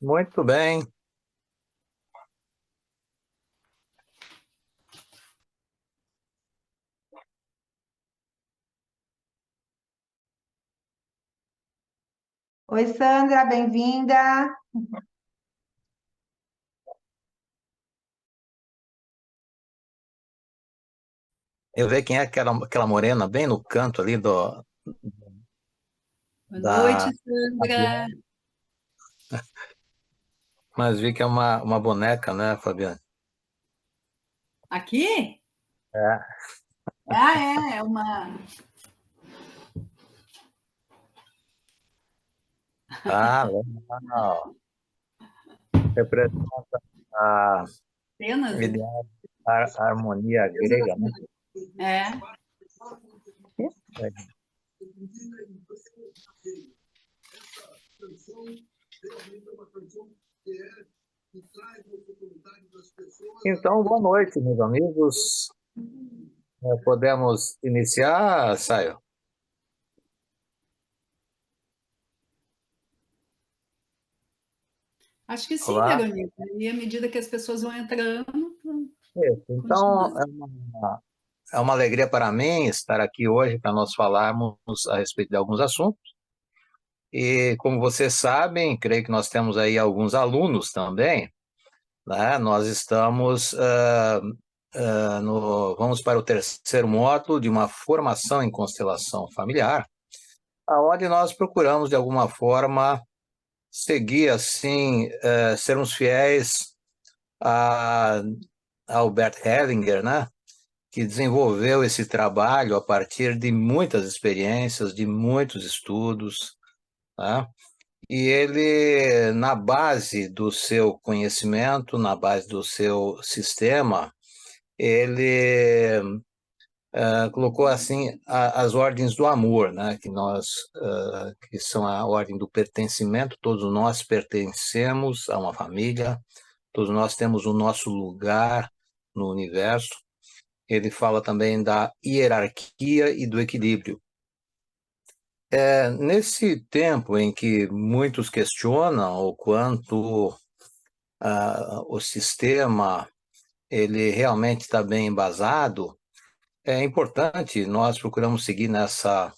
Muito bem. Oi, Sandra, bem-vinda. Eu vejo quem é aquela morena bem no canto ali Boa da. noite, Sandra. Mas vi que é uma boneca, né, Fabiana? Aqui? É. É uma. Ah, legal. Representa a Apenas? ideal a harmonia grega, né? É. É. Então, boa noite, meus amigos. Podemos iniciar, Saio? Acho que sim, Olá. Verônica. E à medida que as pessoas vão entrando, Isso. Então, continuando. é uma alegria para mim estar aqui hoje para nós falarmos a respeito de alguns assuntos. E como vocês sabem, creio que nós temos aí alguns alunos também, né? Nós estamos, vamos para o terceiro módulo de uma formação em constelação familiar, aonde nós procuramos, de alguma forma, seguir, assim, sermos fiéis a Albert Hellinger, né? Que desenvolveu esse trabalho a partir de muitas experiências, de muitos estudos, né? E ele, na base do seu conhecimento, na base do seu sistema, ele colocou assim as ordens do amor, né? Que são a ordem do pertencimento. Todos nós pertencemos a uma família, todos nós temos o nosso lugar no universo. Ele fala também da hierarquia e do equilíbrio. Nesse tempo em que muitos questionam o quanto o sistema ele realmente está bem embasado, é importante, nós procuramos seguir nessa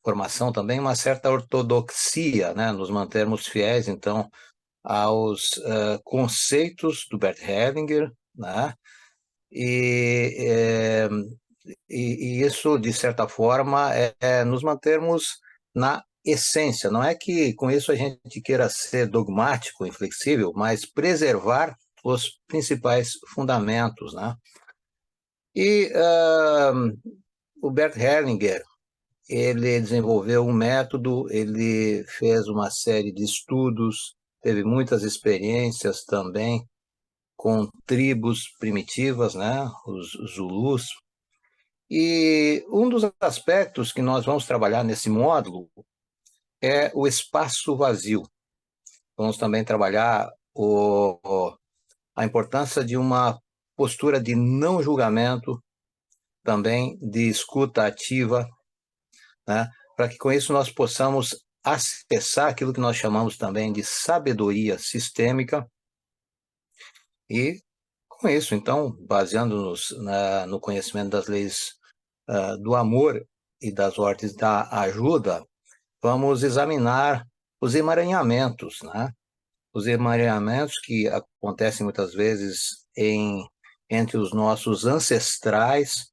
formação também uma certa ortodoxia, né? Nos mantermos fiéis, então, aos conceitos do Bert Hellinger, né? E, é, e isso, de certa forma, é nos mantermos na essência. Não é que com isso a gente queira ser dogmático, inflexível, mas preservar os principais fundamentos, né? E o Bert Hellinger, ele desenvolveu um método, ele fez uma série de estudos, teve muitas experiências também com tribos primitivas, né? Os Zulus. E um dos aspectos que nós vamos trabalhar nesse módulo é o espaço vazio. Vamos também trabalhar a importância de uma postura de não julgamento, também de escuta ativa, né? Para que com isso nós possamos acessar aquilo que nós chamamos também de sabedoria sistêmica e com isso, então, baseando-nos no conhecimento das leis do amor e das ordens da ajuda, vamos examinar os emaranhamentos, né? Os emaranhamentos que acontecem muitas vezes entre os nossos ancestrais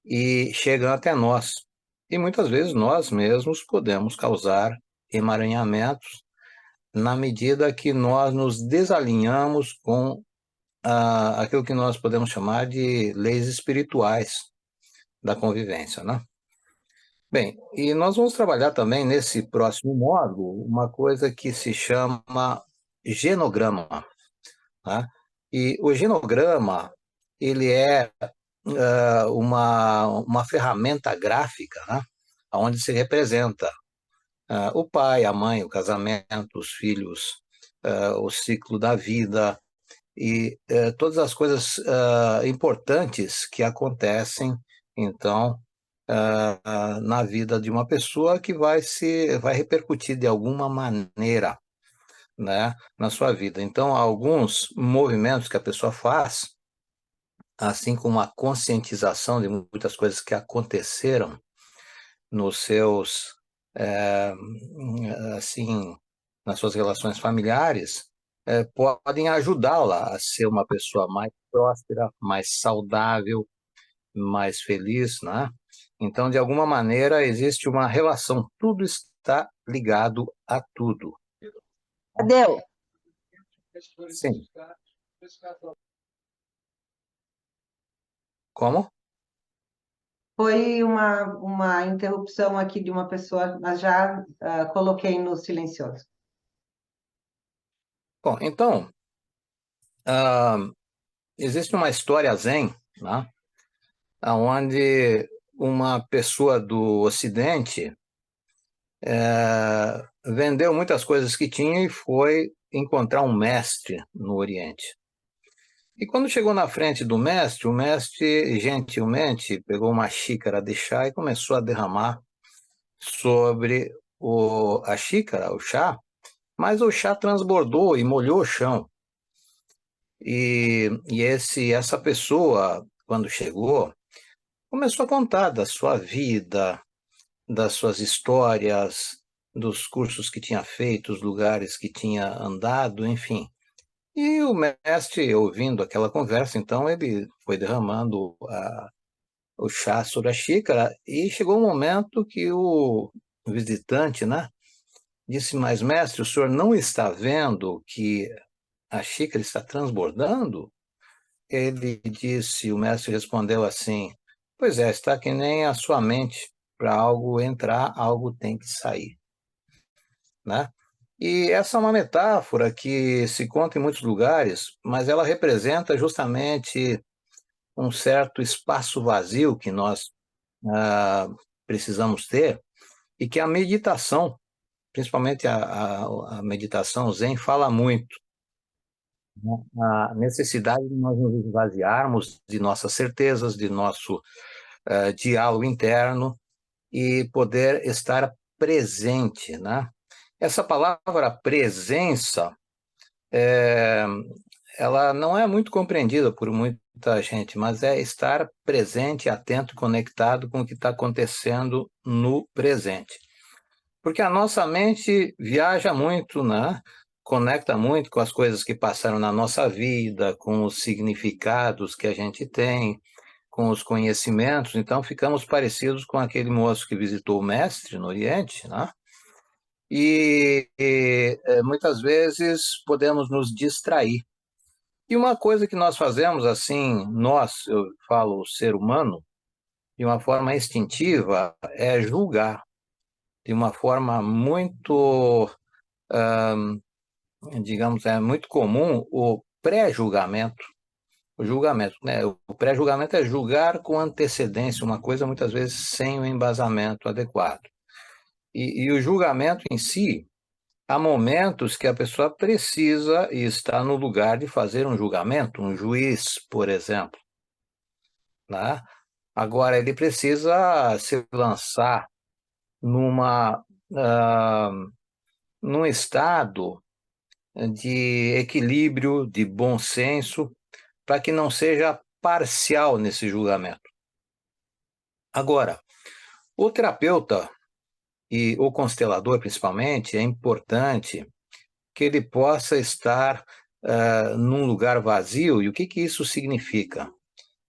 e chegam até nós. E muitas vezes nós mesmos podemos causar emaranhamentos na medida que nós nos desalinhamos com aquilo que nós podemos chamar de leis espirituais da convivência, né? Bem, e nós vamos trabalhar também nesse próximo módulo uma coisa que se chama genograma, tá? E o genograma, ele é uma ferramenta gráfica, né? Onde se representa o pai, a mãe, o casamento, os filhos, o ciclo da vida e todas as coisas importantes que acontecem, então, na vida de uma pessoa que vai repercutir de alguma maneira né, na sua vida. Então, alguns movimentos que a pessoa faz, assim como a conscientização de muitas coisas que aconteceram nos seus, eh, assim, nas suas relações familiares, podem ajudá-la a ser uma pessoa mais próspera, mais saudável, mais feliz, né? Então, de alguma maneira, existe uma relação, tudo está ligado a tudo. Deu. Sim. Como? Foi uma interrupção aqui de uma pessoa, mas já coloquei no silencioso. Bom, então, existe uma história zen, né, onde uma pessoa do Ocidente vendeu muitas coisas que tinha e foi encontrar um mestre no Oriente. E quando chegou na frente do mestre, o mestre gentilmente pegou uma xícara de chá e começou a derramar sobre a xícara, o chá, mas o chá transbordou e molhou o chão. Essa pessoa, quando chegou, começou a contar da sua vida, das suas histórias, dos cursos que tinha feito, os lugares que tinha andado, enfim. E o mestre, ouvindo aquela conversa, então ele foi derramando o chá sobre a xícara e chegou um momento que o visitante, né, disse: mas mestre, o senhor não está vendo que a xícara está transbordando? Ele disse, o mestre respondeu assim: pois é, está que nem a sua mente, para algo entrar, algo tem que sair, né? E essa é uma metáfora que se conta em muitos lugares, mas ela representa justamente um certo espaço vazio que nós ah, precisamos ter e que a meditação, principalmente a meditação Zen, fala muito, né? A necessidade de nós nos esvaziarmos de nossas certezas, de nosso diálogo interno e poder estar presente, né? Essa palavra presença, ela não é muito compreendida por muita gente, mas é estar presente, atento, conectado com o que está acontecendo no presente. Porque a nossa mente viaja muito, né? Conecta muito com as coisas que passaram na nossa vida, com os significados que a gente tem, com os conhecimentos. Então, ficamos parecidos com aquele moço que visitou o mestre no Oriente, né? Muitas vezes podemos nos distrair. E uma coisa que nós fazemos assim, nós, eu falo o ser humano, de uma forma instintiva, é julgar de uma forma muito, digamos, é muito comum o pré-julgamento. O julgamento, né? O pré-julgamento é julgar com antecedência uma coisa, muitas vezes sem o embasamento adequado. E o julgamento em si, há momentos que a pessoa precisa e está no lugar de fazer um julgamento, um juiz, por exemplo, né? Agora, ele precisa se lançar numa, num estado de equilíbrio, de bom senso, para que não seja parcial nesse julgamento. Agora, o terapeuta e o constelador, principalmente, é importante que ele possa estar num lugar vazio. E o que isso significa?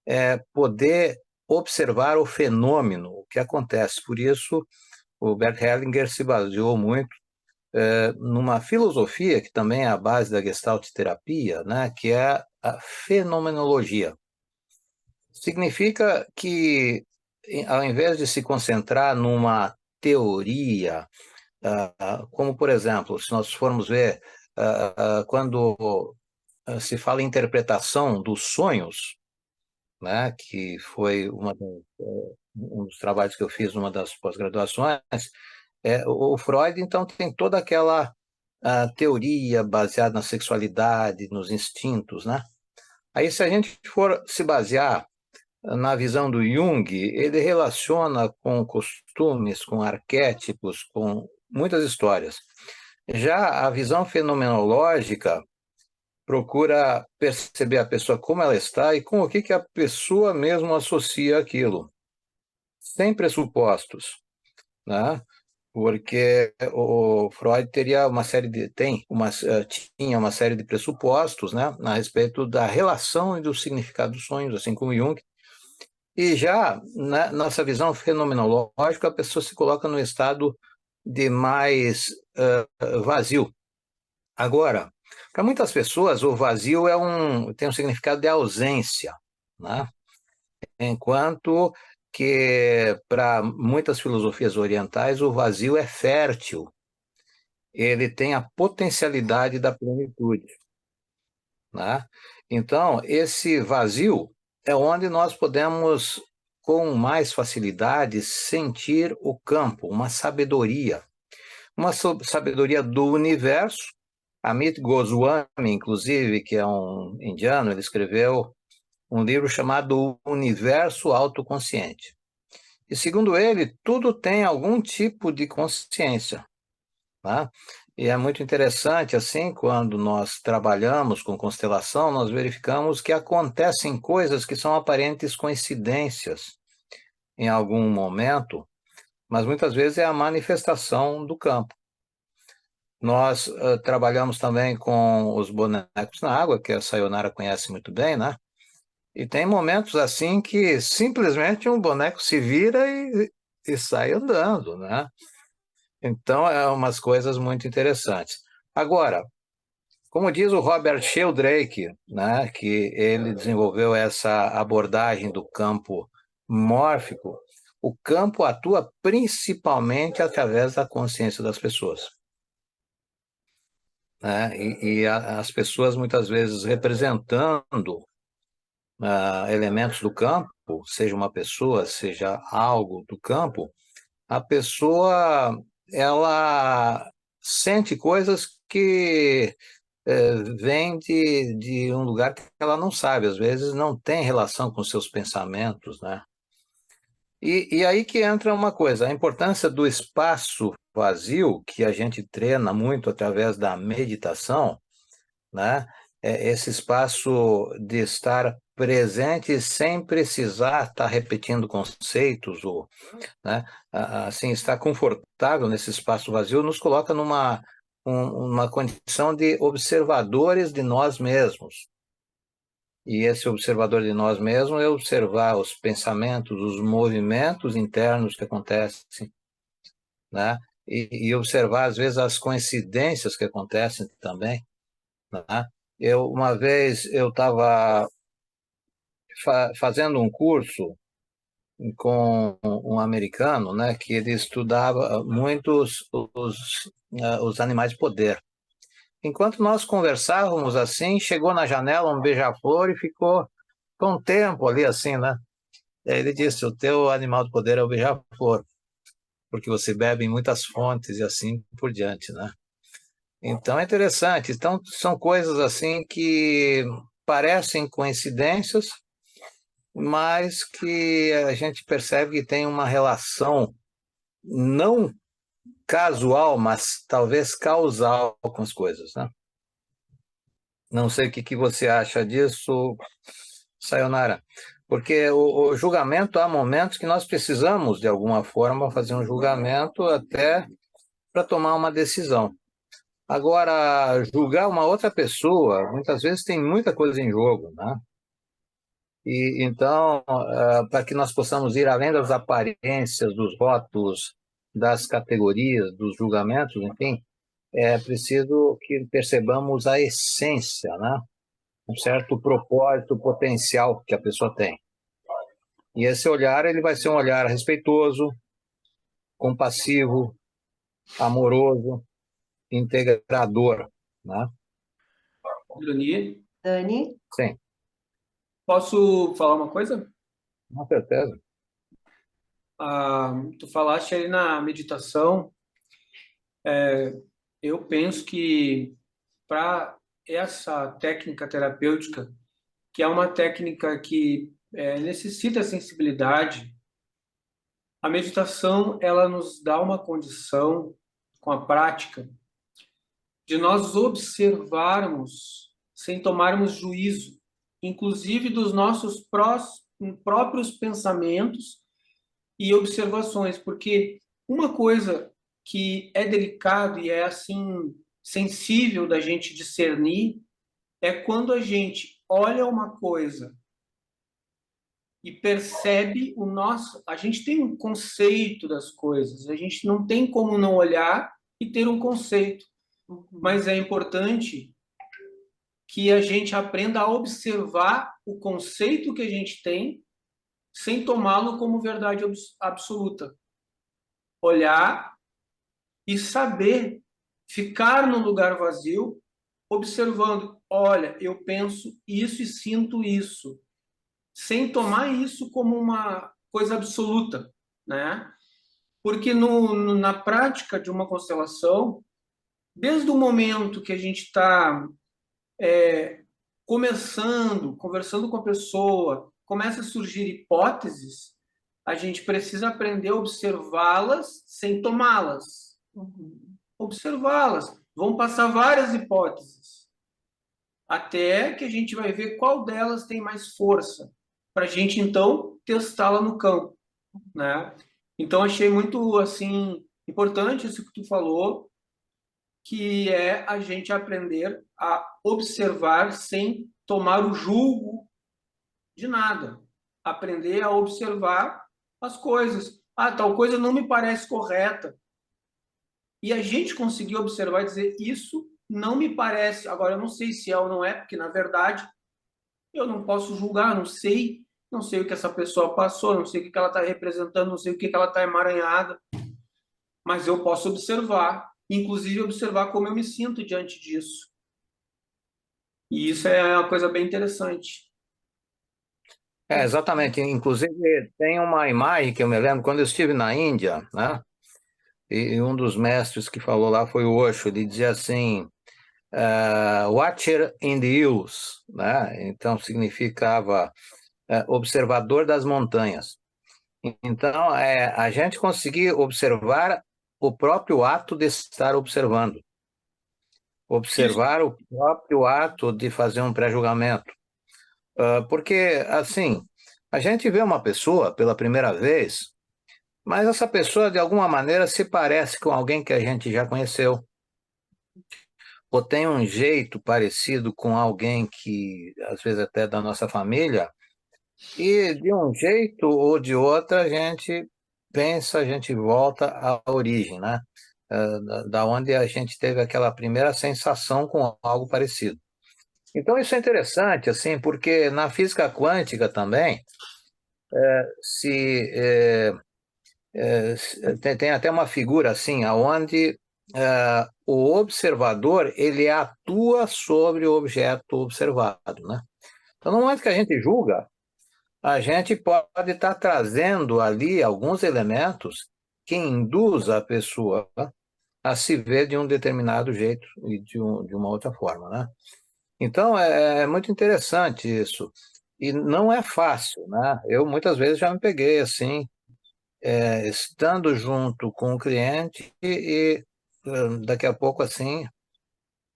É poder observar o fenômeno, o que acontece. Por isso, o Bert Hellinger se baseou muito numa filosofia que também é a base da Gestalt terapia, né, que é a fenomenologia. Significa que, ao invés de se concentrar numa teoria, como, por exemplo, se nós formos ver, quando se fala em interpretação dos sonhos, né, que foi um dos trabalhos que eu fiz numa das pós-graduações, o Freud, então, tem toda aquela teoria baseada na sexualidade, nos instintos, né? Aí, se a gente for se basear na visão do Jung, ele relaciona com costumes, com arquétipos, com muitas histórias. Já a visão fenomenológica procura perceber a pessoa como ela está e com o que a pessoa mesmo associa aquilo, sem pressupostos, né? Porque o Freud teria uma série de tinha uma série de pressupostos, né, a respeito da relação e do significado dos sonhos, assim como Jung. E já na nossa visão fenomenológica, a pessoa se coloca no estado de mais vazio. Agora, para muitas pessoas, o vazio tem um significado de ausência, né? Enquanto que para muitas filosofias orientais o vazio é fértil, ele tem a potencialidade da plenitude, né? Então, esse vazio é onde nós podemos, com mais facilidade, sentir o campo, uma sabedoria do universo. Amit Goswami, inclusive, que é um indiano, ele escreveu um livro chamado O Universo Autoconsciente. E, segundo ele, tudo tem algum tipo de consciência, tá? E é muito interessante, assim, quando nós trabalhamos com constelação, nós verificamos que acontecem coisas que são aparentes coincidências em algum momento, mas muitas vezes é a manifestação do campo. Nós trabalhamos também com os bonecos na água, que a Sayonara conhece muito bem, né? E tem momentos assim que simplesmente um boneco se vira e sai andando, né? Então, é umas coisas muito interessantes. Agora, como diz o Robert Sheldrake, né, que ele desenvolveu essa abordagem do campo mórfico, o campo atua principalmente através da consciência das pessoas, né? As pessoas muitas vezes representando elementos do campo, seja uma pessoa, seja algo do campo, a pessoa ela sente coisas que vêm de um lugar que ela não sabe, às vezes não tem relação com seus pensamentos, né? E aí que entra uma coisa, a importância do espaço vazio, que a gente treina muito através da meditação, né? Esse espaço de estar presente sem precisar estar repetindo conceitos, ou, né? Assim, estar confortável nesse espaço vazio nos coloca uma condição de observadores de nós mesmos. E esse observador de nós mesmos é observar os pensamentos, os movimentos internos que acontecem, né? E observar, às vezes, as coincidências que acontecem também, né? Uma vez eu estava fazendo um curso com um americano, né, que ele estudava muitos os animais de poder. Enquanto nós conversávamos assim, chegou na janela um beija-flor e ficou com um tempo ali assim, né? E aí ele disse: o teu animal de poder é o beija-flor, porque você bebe em muitas fontes e assim por diante, né? Então é interessante. Então são coisas assim que parecem coincidências, mas que a gente percebe que tem uma relação não casual, mas talvez causal com as coisas, né? Não sei o que você acha disso, Sayonara, porque o julgamento, há momentos que nós precisamos, de alguma forma, fazer um julgamento até para tomar uma decisão. Agora, julgar uma outra pessoa, muitas vezes tem muita coisa em jogo, né? E então, para que nós possamos ir além das aparências, dos rótulos, das categorias, dos julgamentos, enfim, é preciso que percebamos a essência, né? Um certo propósito potencial que a pessoa tem. E esse olhar, ele vai ser um olhar respeitoso, compassivo, amoroso, integrador, né? Dani, Dani? Sim, posso falar uma coisa? com certeza. Tu falaste aí na meditação, eu penso que para essa técnica terapêutica, que é uma técnica que necessita sensibilidade, a meditação ela nos dá uma condição com a prática de nós observarmos sem tomarmos juízo, inclusive dos nossos próprios pensamentos e observações, porque uma coisa que é delicado e é assim sensível da gente discernir é quando a gente olha uma coisa e percebe a gente tem um conceito das coisas, a gente não tem como não olhar e ter um conceito, mas é importante que a gente aprenda a observar o conceito que a gente tem sem tomá-lo como verdade absoluta. Olhar e saber ficar no lugar vazio, observando, olha, eu penso isso e sinto isso, sem tomar isso como uma coisa absoluta, né? Porque na prática de uma constelação, desde o momento que a gente está conversando com a pessoa, começa a surgir hipóteses, a gente precisa aprender a observá-las sem tomá-las. Observá-las. Vão passar várias hipóteses, até que a gente vai ver qual delas tem mais força, para a gente, então, testá-la no campo, né? Então, achei muito, assim, importante isso que tu falou, que é a gente aprender a observar sem tomar o julgo de nada. Aprender a observar as coisas. Ah, tal coisa não me parece correta. E a gente conseguir observar e dizer, isso não me parece. Agora, eu não sei se é ou não é, porque, na verdade, eu não posso julgar, não sei o que essa pessoa passou, não sei o que ela está representando, não sei o que ela está emaranhada, mas eu posso observar, inclusive observar como eu me sinto diante disso. E isso é uma coisa bem interessante. Exatamente. Inclusive, tem uma imagem que eu me lembro quando eu estive na Índia, né? E um dos mestres que falou lá foi o Osho. Ele dizia assim, Watcher in the Hills, né? Então, significava observador das montanhas. Então, a gente conseguir observar o próprio ato de estar observando. Observar o próprio ato de fazer um pré-julgamento. Porque, assim, a gente vê uma pessoa pela primeira vez, mas essa pessoa, de alguma maneira, se parece com alguém que a gente já conheceu. Ou tem um jeito parecido com alguém que, às vezes, até da nossa família, e de um jeito ou de outro a gente pensa, a gente volta à origem, né? Da onde a gente teve aquela primeira sensação com algo parecido. Então isso é interessante, assim, porque na física quântica também tem até uma figura assim, aonde o observador ele atua sobre o objeto observado, né? Então no momento que a gente julga, a gente pode estar trazendo ali alguns elementos que induz a pessoa a se ver de um determinado jeito e de uma outra forma, né? Então, é muito interessante isso. E não é fácil, né? Eu muitas vezes já me peguei assim, estando junto com o cliente e daqui a pouco assim,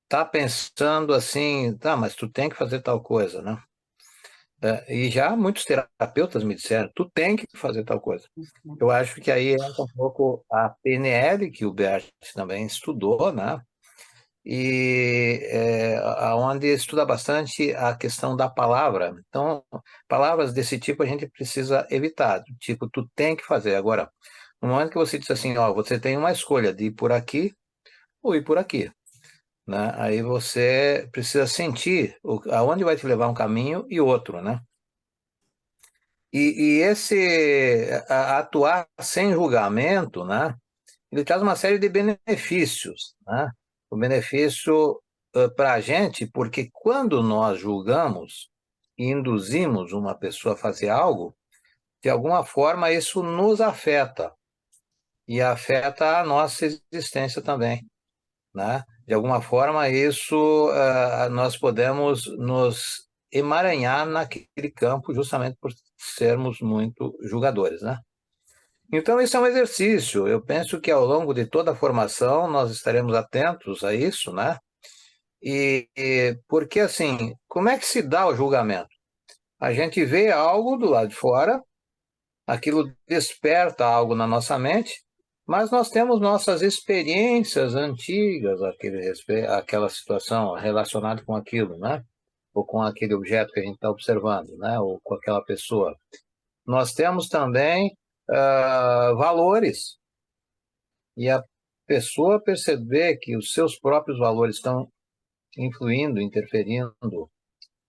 tá pensando assim, tá, mas tu tem que fazer tal coisa, né? E já muitos terapeutas me disseram, tu tem que fazer tal coisa. Eu acho que aí entra um pouco a PNL, que o Bert também estudou, né? E onde estuda bastante a questão da palavra. Então, palavras desse tipo a gente precisa evitar. Tipo, tu tem que fazer. Agora, no momento que você diz assim, ó, você tem uma escolha de ir por aqui ou ir por aqui, né? Aí você precisa sentir aonde vai te levar um caminho e outro, né? E esse atuar sem julgamento, né? Ele traz uma série de benefícios, né? O benefício para a gente, porque quando nós julgamos e induzimos uma pessoa a fazer algo, de alguma forma isso nos afeta e afeta a nossa existência também, né? De alguma forma isso nós podemos nos emaranhar naquele campo justamente por sermos muito julgadores, né? Então, isso é um exercício. Eu penso que ao longo de toda a formação nós estaremos atentos a isso, né? Porque, assim, como é que se dá o julgamento? A gente vê algo do lado de fora, aquilo desperta algo na nossa mente, mas nós temos nossas experiências antigas, aquela situação relacionada com aquilo, né? Ou com aquele objeto que a gente está observando, né? Ou com aquela pessoa. Nós temos também valores, e a pessoa perceber que os seus próprios valores estão influindo, interferindo,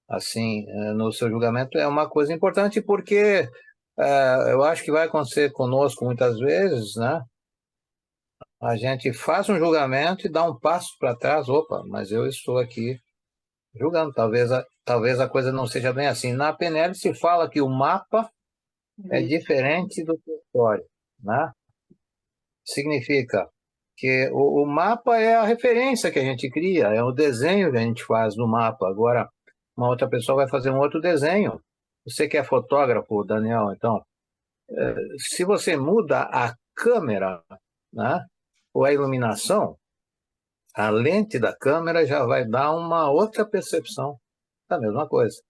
assim, no seu julgamento é uma coisa importante, porque eu acho que vai acontecer conosco muitas vezes, né? A gente faz um julgamento e dá um passo para trás, opa, mas eu estou aqui julgando, talvez a coisa não seja bem assim. Na PNL se fala que o mapa é diferente do território, né? Significa que o mapa é a referência que a gente cria, é o desenho que a gente faz do mapa. Agora, uma outra pessoa vai fazer um outro desenho. Você que é fotógrafo, Daniel, então, se você muda a câmera, né, ou a iluminação, a lente da câmera já vai dar uma outra percepção da mesma coisa,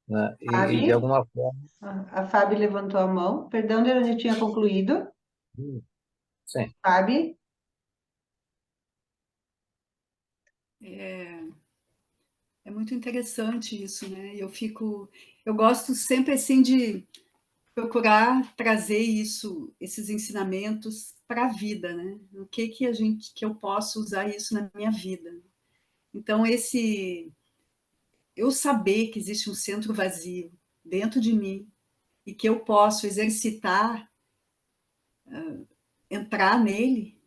né? E de Fabi? alguma forma, A Fabi levantou a mão. Perdão, eu já tinha concluído. sim. Fabi? É muito interessante isso, né? Eu gosto sempre assim de procurar trazer esses ensinamentos para a vida, né? O que eu posso usar isso na minha vida. Então eu saber que existe um centro vazio dentro de mim e que eu posso exercitar, entrar nele,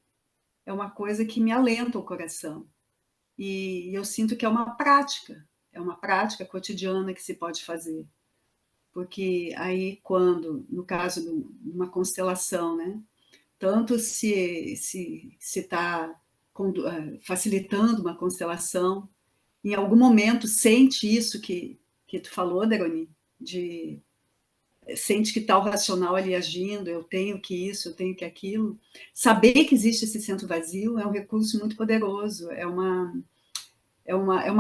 é uma coisa que me alenta o coração. E eu sinto que é uma prática cotidiana que se pode fazer. Porque aí, quando, no caso de uma constelação, né, tanto se está facilitando uma constelação, em algum momento sente isso que tu falou, Deroni, de sente que está o racional ali agindo, eu tenho que isso, eu tenho que aquilo. Saber que existe esse centro vazio é um recurso muito poderoso, é uma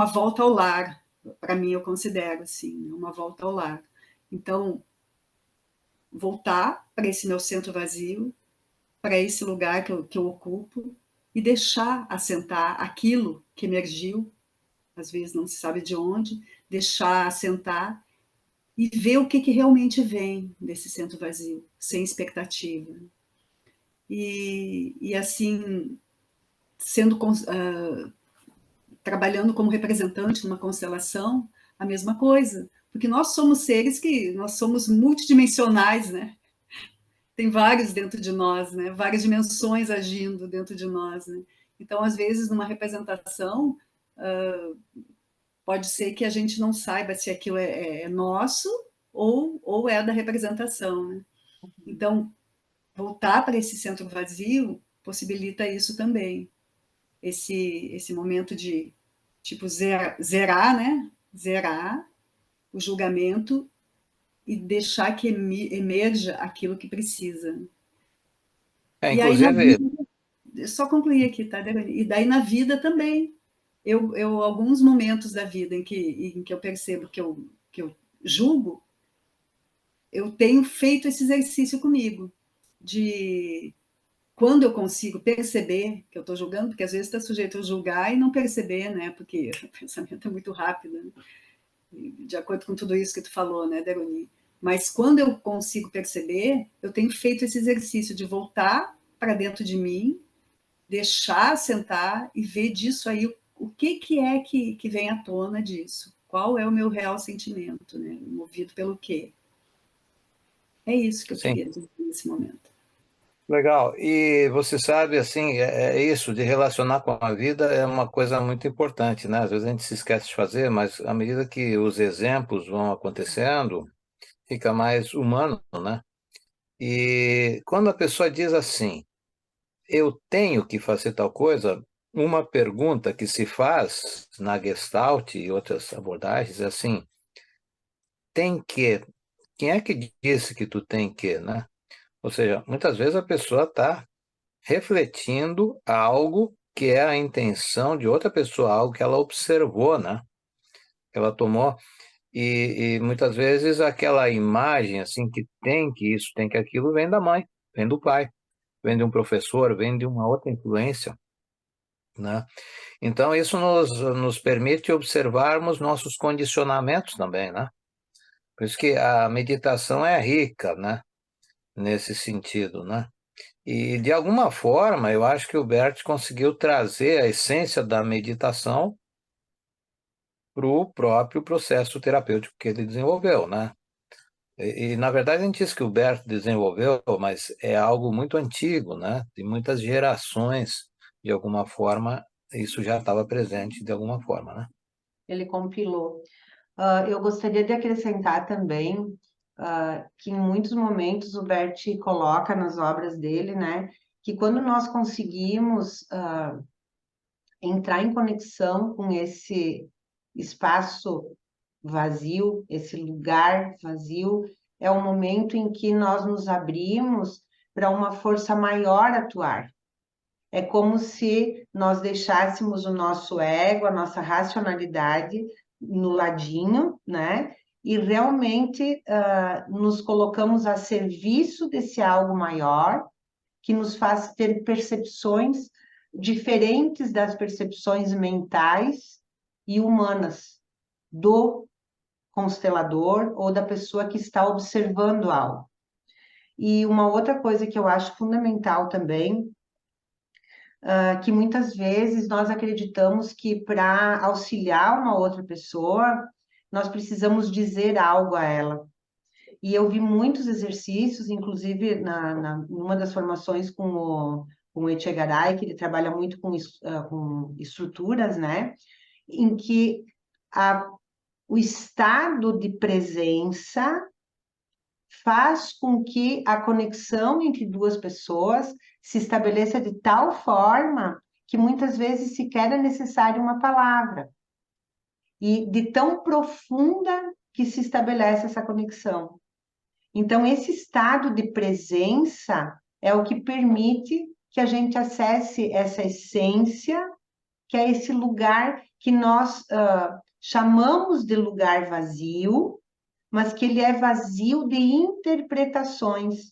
volta ao lar, para mim eu considero assim, uma volta ao lar. Então, voltar para esse meu centro vazio, para esse lugar que eu ocupo, e deixar assentar aquilo que emergiu, às vezes não se sabe de onde, deixar assentar e ver o que realmente vem desse centro vazio, sem expectativa. E assim, sendo trabalhando como representante numa constelação, a mesma coisa, porque nós somos seres que nós somos multidimensionais, né? Tem vários dentro de nós, né? Várias dimensões agindo dentro de nós, né? Então, às vezes, numa representação, pode ser que a gente não saiba se aquilo é nosso ou é da representação, né? Então, voltar para esse centro vazio possibilita isso também. Esse momento de, tipo, zerar, né? Zerar o julgamento e deixar que emerja aquilo que precisa. E aí, na Inclusive, vida, só concluir aqui, tá, Deroni? E daí, na vida também, alguns momentos da vida em que eu percebo que eu julgo, eu tenho feito esse exercício comigo, de quando eu consigo perceber que eu estou julgando, porque às vezes está sujeito a julgar e não perceber, né? Porque o pensamento é muito rápido, né? De acordo com tudo isso que tu falou, né, Deroni? Mas quando eu consigo perceber, eu tenho feito esse exercício de voltar para dentro de mim, deixar sentar e ver disso aí o que é que vem à tona disso. Qual é o meu real sentimento, né? Movido pelo quê? É isso que eu sim, queria dizer nesse momento. legal. E você sabe, assim, é isso, de relacionar com a vida é uma coisa muito importante, né? Às vezes a gente se esquece de fazer, mas à medida que os exemplos vão acontecendo, fica mais humano, né? E quando a pessoa diz assim, eu tenho que fazer tal coisa, uma pergunta que se faz na Gestalt e outras abordagens é assim, tem que? Quem é que disse que tu tem que, né? Ou seja, muitas vezes a pessoa está refletindo algo que é a intenção de outra pessoa, algo que ela observou, né? Que ela tomou. E muitas vezes aquela imagem assim que tem que isso, tem que aquilo, vem da mãe, vem do pai, vem de um professor, vem de uma outra influência, né? Então isso nos permite observarmos nossos condicionamentos também, né? Por isso que a meditação é rica, né? Nesse sentido, né? E de alguma forma eu acho que o Bert conseguiu trazer a essência da meditação para o próprio processo terapêutico que ele desenvolveu, né? Na verdade, a gente diz que o Bert desenvolveu, mas é algo muito antigo, né? De muitas gerações, de alguma forma, isso já estava presente de alguma forma, né? Ele compilou. Eu gostaria de acrescentar também que em muitos momentos o Bert coloca nas obras dele, né, que quando nós conseguimos entrar em conexão com esse espaço vazio, esse lugar vazio, é o momento em que nós nos abrimos para uma força maior atuar. É como se nós deixássemos o nosso ego, a nossa racionalidade no ladinho, né? E realmente nos colocamos a serviço desse algo maior, que nos faz ter percepções diferentes das percepções mentais e humanas do constelador ou da pessoa que está observando algo. E uma outra coisa que eu acho fundamental também, que muitas vezes nós acreditamos que para auxiliar uma outra pessoa, nós precisamos dizer algo a ela. E eu vi muitos exercícios, inclusive numa das formações com o Etchegaray, que ele trabalha muito com estruturas, né? Em que o estado de presença faz com que a conexão entre duas pessoas se estabeleça de tal forma que muitas vezes sequer é necessária uma palavra. E de tão profunda que se estabelece essa conexão. Então, esse estado de presença é o que permite que a gente acesse essa essência, que é esse lugar que nós chamamos de lugar vazio, mas que ele é vazio de interpretações.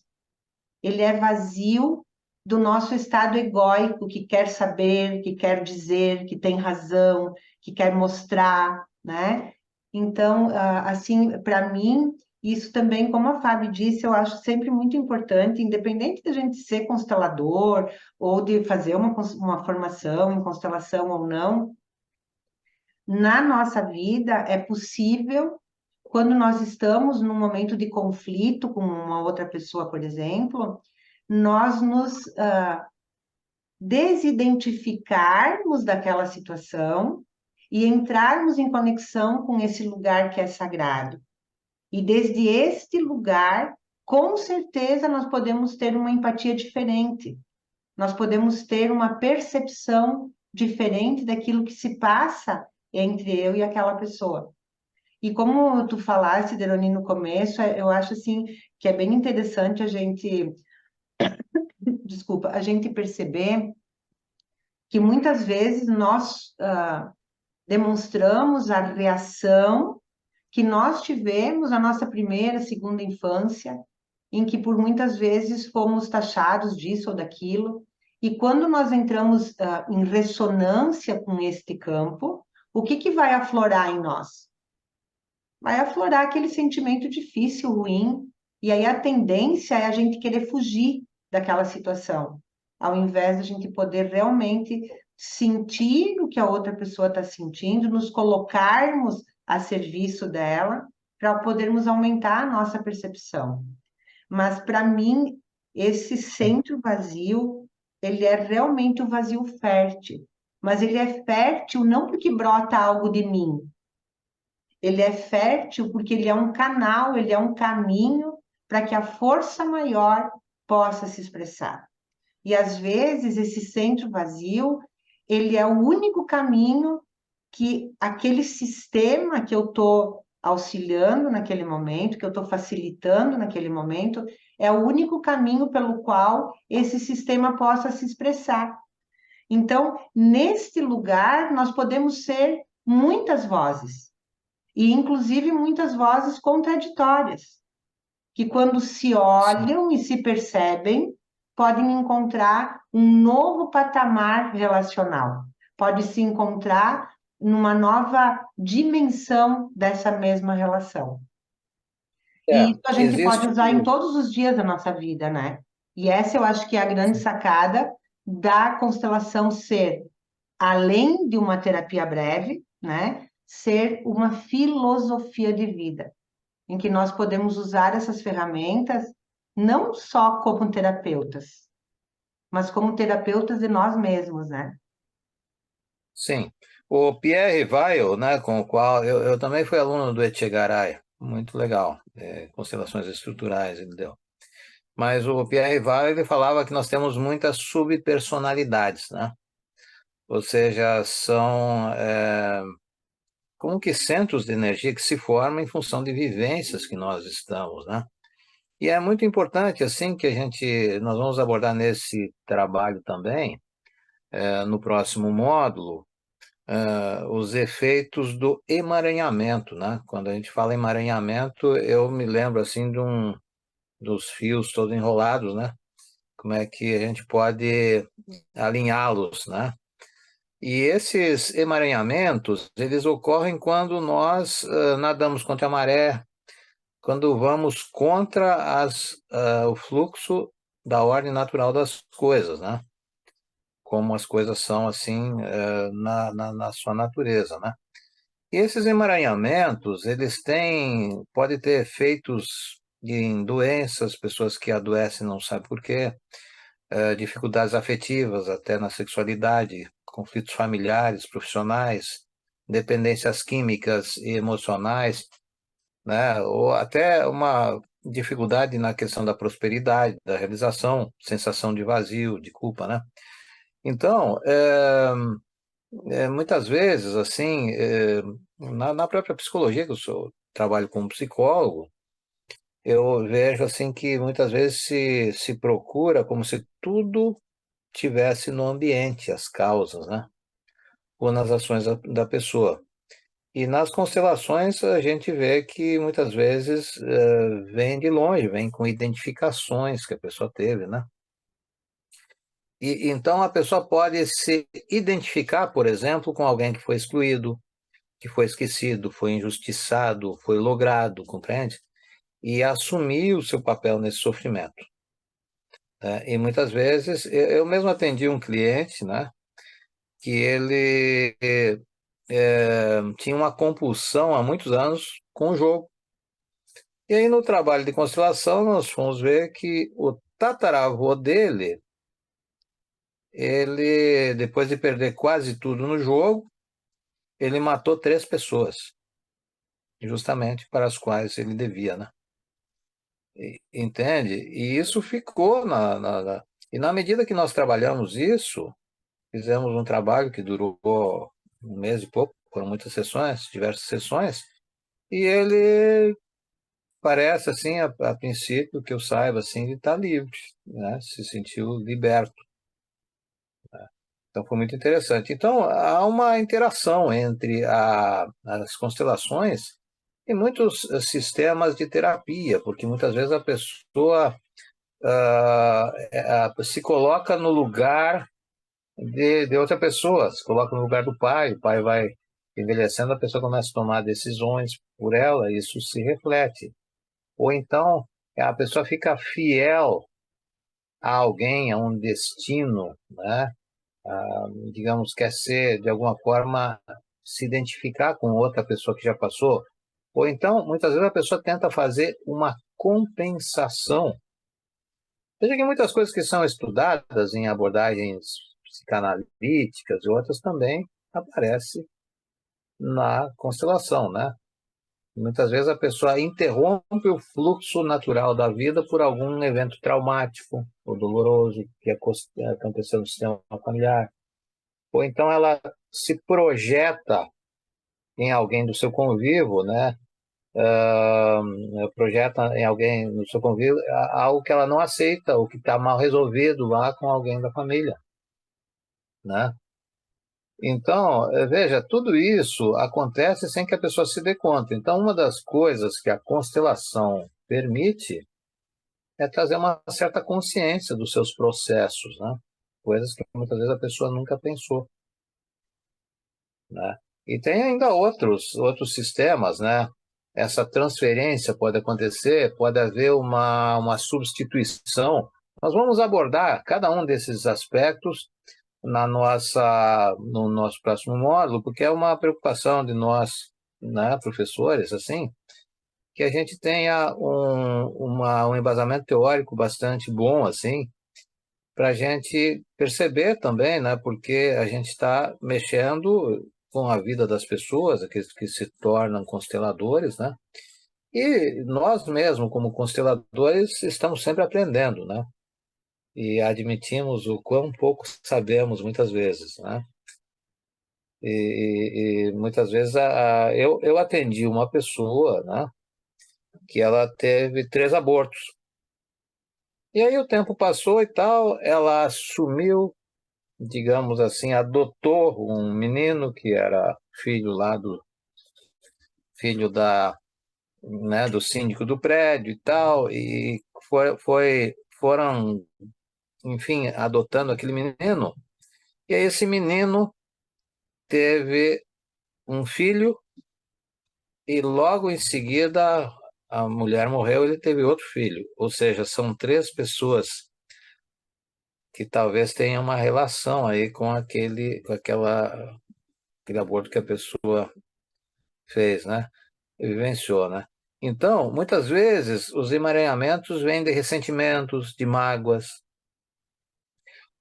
Ele é vazio do nosso estado egóico, que quer saber, que quer dizer, que tem razão, que quer mostrar, né? Então, assim, para mim, isso também, como a Fábio disse, eu acho sempre muito importante, independente da gente ser constelador ou de fazer uma formação em constelação ou não, na nossa vida é possível, quando nós estamos num momento de conflito com uma outra pessoa, por exemplo, nós nos desidentificarmos daquela situação e entrarmos em conexão com esse lugar que é sagrado. E desde este lugar, com certeza, nós podemos ter uma empatia diferente. Nós podemos ter uma percepção diferente daquilo que se passa entre eu e aquela pessoa. E como tu falaste, Deroni, no começo, eu acho assim que é bem interessante a gente, desculpa, a gente perceber que muitas vezes nós demonstramos a reação que nós tivemos na nossa primeira, segunda infância, em que por muitas vezes fomos taxados disso ou daquilo, e quando nós entramos em ressonância com este campo, o que vai aflorar em nós? Vai aflorar aquele sentimento difícil, ruim, e aí a tendência é a gente querer fugir daquela situação, ao invés de a gente poder realmente sentir o que a outra pessoa está sentindo, nos colocarmos a serviço dela, para podermos aumentar a nossa percepção. Mas, para mim, esse centro vazio, ele é realmente um vazio fértil. Mas ele é fértil não porque brota algo de mim. Ele é fértil porque ele é um canal, ele é um caminho para que a força maior possa se expressar. E, às vezes, esse centro vazio, ele é o único caminho que aquele sistema que eu estou auxiliando naquele momento, que eu estou facilitando naquele momento, é o único caminho pelo qual esse sistema possa se expressar. Então, nesse lugar, nós podemos ser muitas vozes, e inclusive muitas vozes contraditórias, que quando se Sim. olham e se percebem, podem encontrar um novo patamar relacional, pode se encontrar numa nova dimensão dessa mesma relação. E isso a gente pode Existe. usar em todos os dias da nossa vida, né? E essa eu acho que é a grande sacada da constelação ser, além de uma terapia breve, né? Ser uma filosofia de vida, em que nós podemos usar essas ferramentas não só como terapeutas, mas como terapeutas de nós mesmos, né? Sim. O Pierre Weil, né, com o qual eu também fui aluno do Etchegaray, muito legal, constelações estruturais ele deu. Mas o Pierre Weil, ele falava que nós temos muitas subpersonalidades, né? Ou seja, são como que centros de energia que se formam em função de vivências que nós estamos, né? E é muito importante, assim, que nós vamos abordar nesse trabalho também, no próximo módulo, os efeitos do emaranhamento, né? Quando a gente fala emaranhamento, eu me lembro, assim, dos fios todos enrolados, né? Como é que a gente pode alinhá-los, né? E esses emaranhamentos, eles ocorrem quando nós nadamos contra a maré, quando vamos contra o fluxo da ordem natural das coisas, né? Como as coisas são assim na sua natureza, né? E esses emaranhamentos, pode ter efeitos em doenças, pessoas que adoecem não sabem por quê, dificuldades afetivas até na sexualidade, conflitos familiares, profissionais, dependências químicas e emocionais, né? Ou até uma dificuldade na questão da prosperidade, da realização, sensação de vazio, de culpa, né? Então, muitas vezes, assim, na própria psicologia, que eu trabalho como psicólogo, eu vejo assim que muitas vezes se procura como se tudo tivesse no ambiente, as causas, né? Ou nas ações da pessoa. E nas constelações a gente vê que muitas vezes vem de longe, vem com identificações que a pessoa teve, né? E então a pessoa pode se identificar, por exemplo, com alguém que foi excluído, que foi esquecido, foi injustiçado, foi logrado, compreende? E assumir o seu papel nesse sofrimento, né? E muitas vezes, eu mesmo atendi um cliente, né, que ele tinha uma compulsão há muitos anos com o jogo. E aí no trabalho de constelação nós fomos ver que o tataravô dele, ele, depois de perder quase tudo no jogo, ele matou 3 pessoas, justamente para as quais ele devia, né? Entende? E isso ficou E na medida que nós trabalhamos isso, fizemos um trabalho que durou 1 mês e pouco, foram muitas sessões, diversas sessões, e ele parece, assim, a princípio, que eu saiba, assim, ele está livre, né? Se sentiu liberto. Então foi muito interessante. Então há uma interação entre as constelações e muitos sistemas de terapia, porque muitas vezes a pessoa se coloca no lugar de outra pessoa, se coloca no lugar do pai, o pai vai envelhecendo, a pessoa começa a tomar decisões por ela, isso se reflete. Ou então a pessoa fica fiel a alguém, a um destino, né? Digamos, quer ser, de alguma forma, se identificar com outra pessoa que já passou. Ou então, muitas vezes a pessoa tenta fazer uma compensação. Veja que muitas coisas que são estudadas em abordagens psicanalíticas e outras também aparecem na constelação, né? Muitas vezes a pessoa interrompe o fluxo natural da vida por algum evento traumático ou doloroso que aconteceu no sistema familiar. Ou então ela se projeta em alguém do seu convívio, né? Projeta em alguém no seu convívio algo que ela não aceita, ou que está mal resolvido lá com alguém da família, né? Então, veja, tudo isso acontece sem que a pessoa se dê conta. Então, uma das coisas que a constelação permite é trazer uma certa consciência dos seus processos, né? Coisas que muitas vezes a pessoa nunca pensou, né? E tem ainda outros sistemas, né? Essa transferência pode acontecer, pode haver uma substituição. Nós vamos abordar cada um desses aspectos no nosso próximo módulo, porque é uma preocupação de nós, né, professores, assim, que a gente tenha um embasamento teórico bastante bom, assim, para a gente perceber também, né, porque a gente está mexendo com a vida das pessoas, aqueles que se tornam consteladores, né, e nós mesmos, como consteladores, estamos sempre aprendendo, né, e admitimos o quão pouco sabemos muitas vezes, né. E muitas vezes eu atendi uma pessoa, né, que ela teve 3 abortos. E aí o tempo passou e tal, ela assumiu, digamos assim, adotou um menino que era filho lá do filho né, do síndico do prédio e tal, e foram, enfim, adotando aquele menino. E aí esse menino teve um filho e logo em seguida a mulher morreu e ele teve outro filho. Ou seja, são 3 pessoas que talvez tenham uma relação aí com aquele aborto que a pessoa fez, né? E vivenciou, né? Então, muitas vezes, os emaranhamentos vêm de ressentimentos, de mágoas,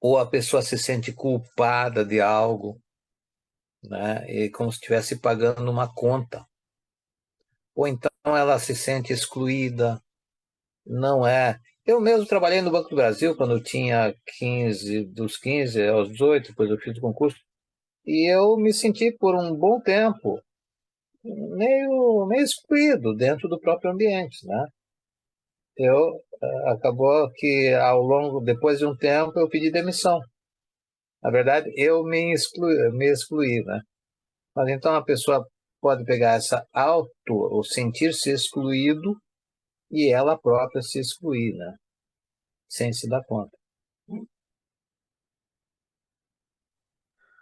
ou a pessoa se sente culpada de algo, né? E como se estivesse pagando uma conta. Ou então ela se sente excluída, não é. Eu mesmo trabalhei no Banco do Brasil quando eu tinha 15, dos 15 aos 18, depois eu fiz o concurso, e eu me senti por um bom tempo meio excluído dentro do próprio ambiente, né? Acabou que depois de um tempo, eu pedi demissão. Na verdade, eu me excluí, né? Mas então a pessoa pode pegar ou sentir-se excluído e ela própria se excluir, né? Sem se dar conta. E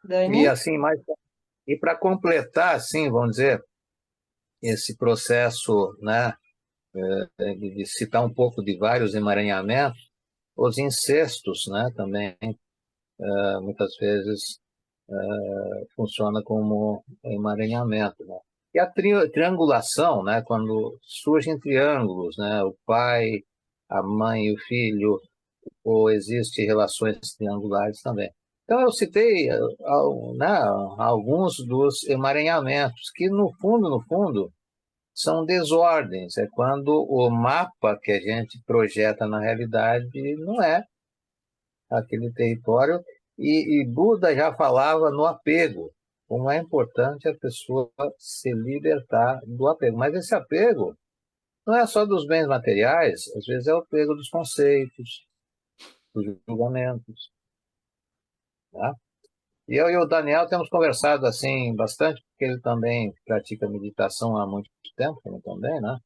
Dani? assim, e para completar, assim, vamos dizer, esse processo, né, de citar um pouco de vários emaranhamentos, os incestos, né, também, muitas vezes funciona como emaranhamento, né? E a triangulação, né, quando surgem triângulos, né, o pai, a mãe e o filho, ou existem relações triangulares também. Então, eu citei né, alguns dos emaranhamentos, que no fundo, são desordens. É quando o mapa que a gente projeta na realidade não é aquele território. E Buda já falava no apego, como é importante a pessoa se libertar do apego. Mas esse apego não é só dos bens materiais, às vezes é o apego dos conceitos, dos julgamentos, tá? E eu e o Daniel temos conversado assim bastante, porque ele também pratica meditação há muito tempo, como também, né?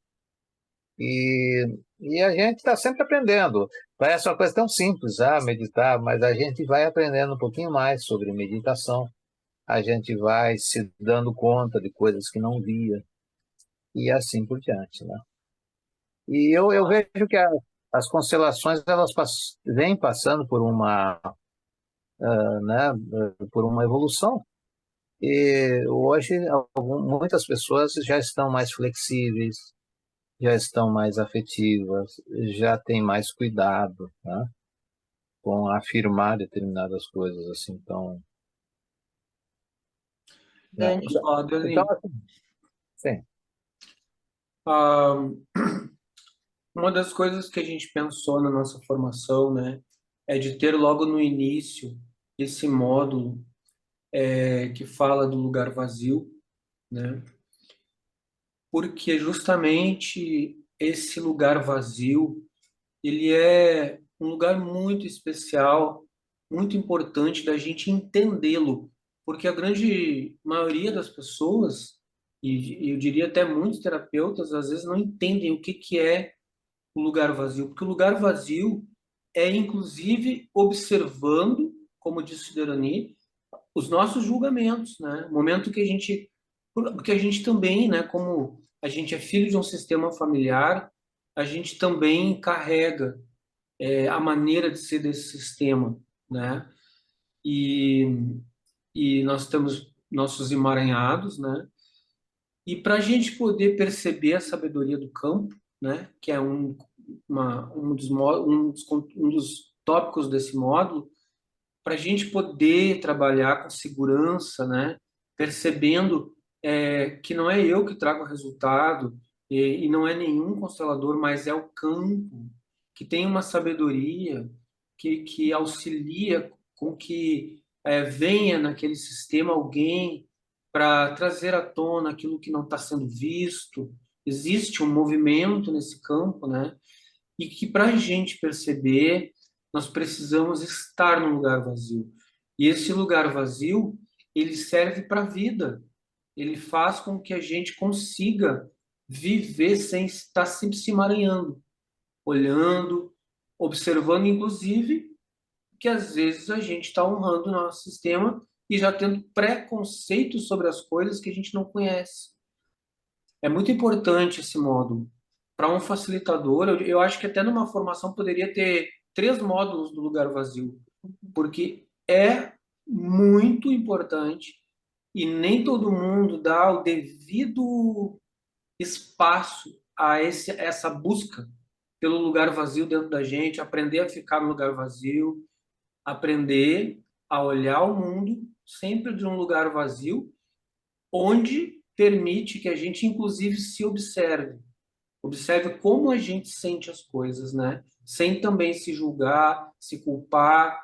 E a gente está sempre aprendendo. Parece uma coisa tão simples, meditar, mas a gente vai aprendendo um pouquinho mais sobre meditação. A gente vai se dando conta de coisas que não via, e assim por diante, né? E eu vejo que as constelações, elas vêm passando por né, por uma evolução. E hoje, muitas pessoas já estão mais flexíveis, já estão mais afetivas, já têm mais cuidado, né, com afirmar determinadas coisas assim. Então, né, Dani? então Dani, assim, sim. ah, uma das coisas que a gente pensou na nossa formação, né, é de ter logo no início esse módulo que fala do lugar vazio, né, porque justamente esse lugar vazio, ele é um lugar muito especial muito importante da gente entendê-lo, porque a grande maioria das pessoas, e eu diria até muitos terapeutas, às vezes não entendem o que que é o lugar vazio, porque o lugar vazio é, inclusive, observando, como disse o Derani, os nossos julgamentos, né? O momento que a gente, porque a gente também, né, como a gente é filho de um sistema familiar, a gente também carrega a maneira de ser desse sistema, né? E, e nós temos nossos emaranhados, né? E para a gente poder perceber a sabedoria do campo, né? Que é um dos tópicos desse módulo, para a gente poder trabalhar com segurança, né? Percebendo que não é eu que trago o resultado e não é nenhum constelador, mas é o campo que tem uma sabedoria que auxilia com que venha naquele sistema alguém para trazer à tona aquilo que não está sendo visto. Existe um movimento nesse campo, né? E que para a gente perceber, nós precisamos estar num lugar vazio. E esse lugar vazio, ele serve para a vida. Ele faz com que a gente consiga viver sem estar sempre se emaranhando, olhando, observando, inclusive, que às vezes a gente está honrando o nosso sistema e já tendo preconceitos sobre as coisas que a gente não conhece. É muito importante esse módulo. Para um facilitador, eu acho que até numa formação poderia ter 3 módulos do lugar vazio, porque é muito importante e nem todo mundo dá o devido espaço a essa busca pelo lugar vazio dentro da gente, aprender a ficar no lugar vazio, aprender a olhar o mundo sempre de um lugar vazio, onde permite que a gente, inclusive, se observe. Observe como a gente sente as coisas, né? Sem também se julgar, se culpar,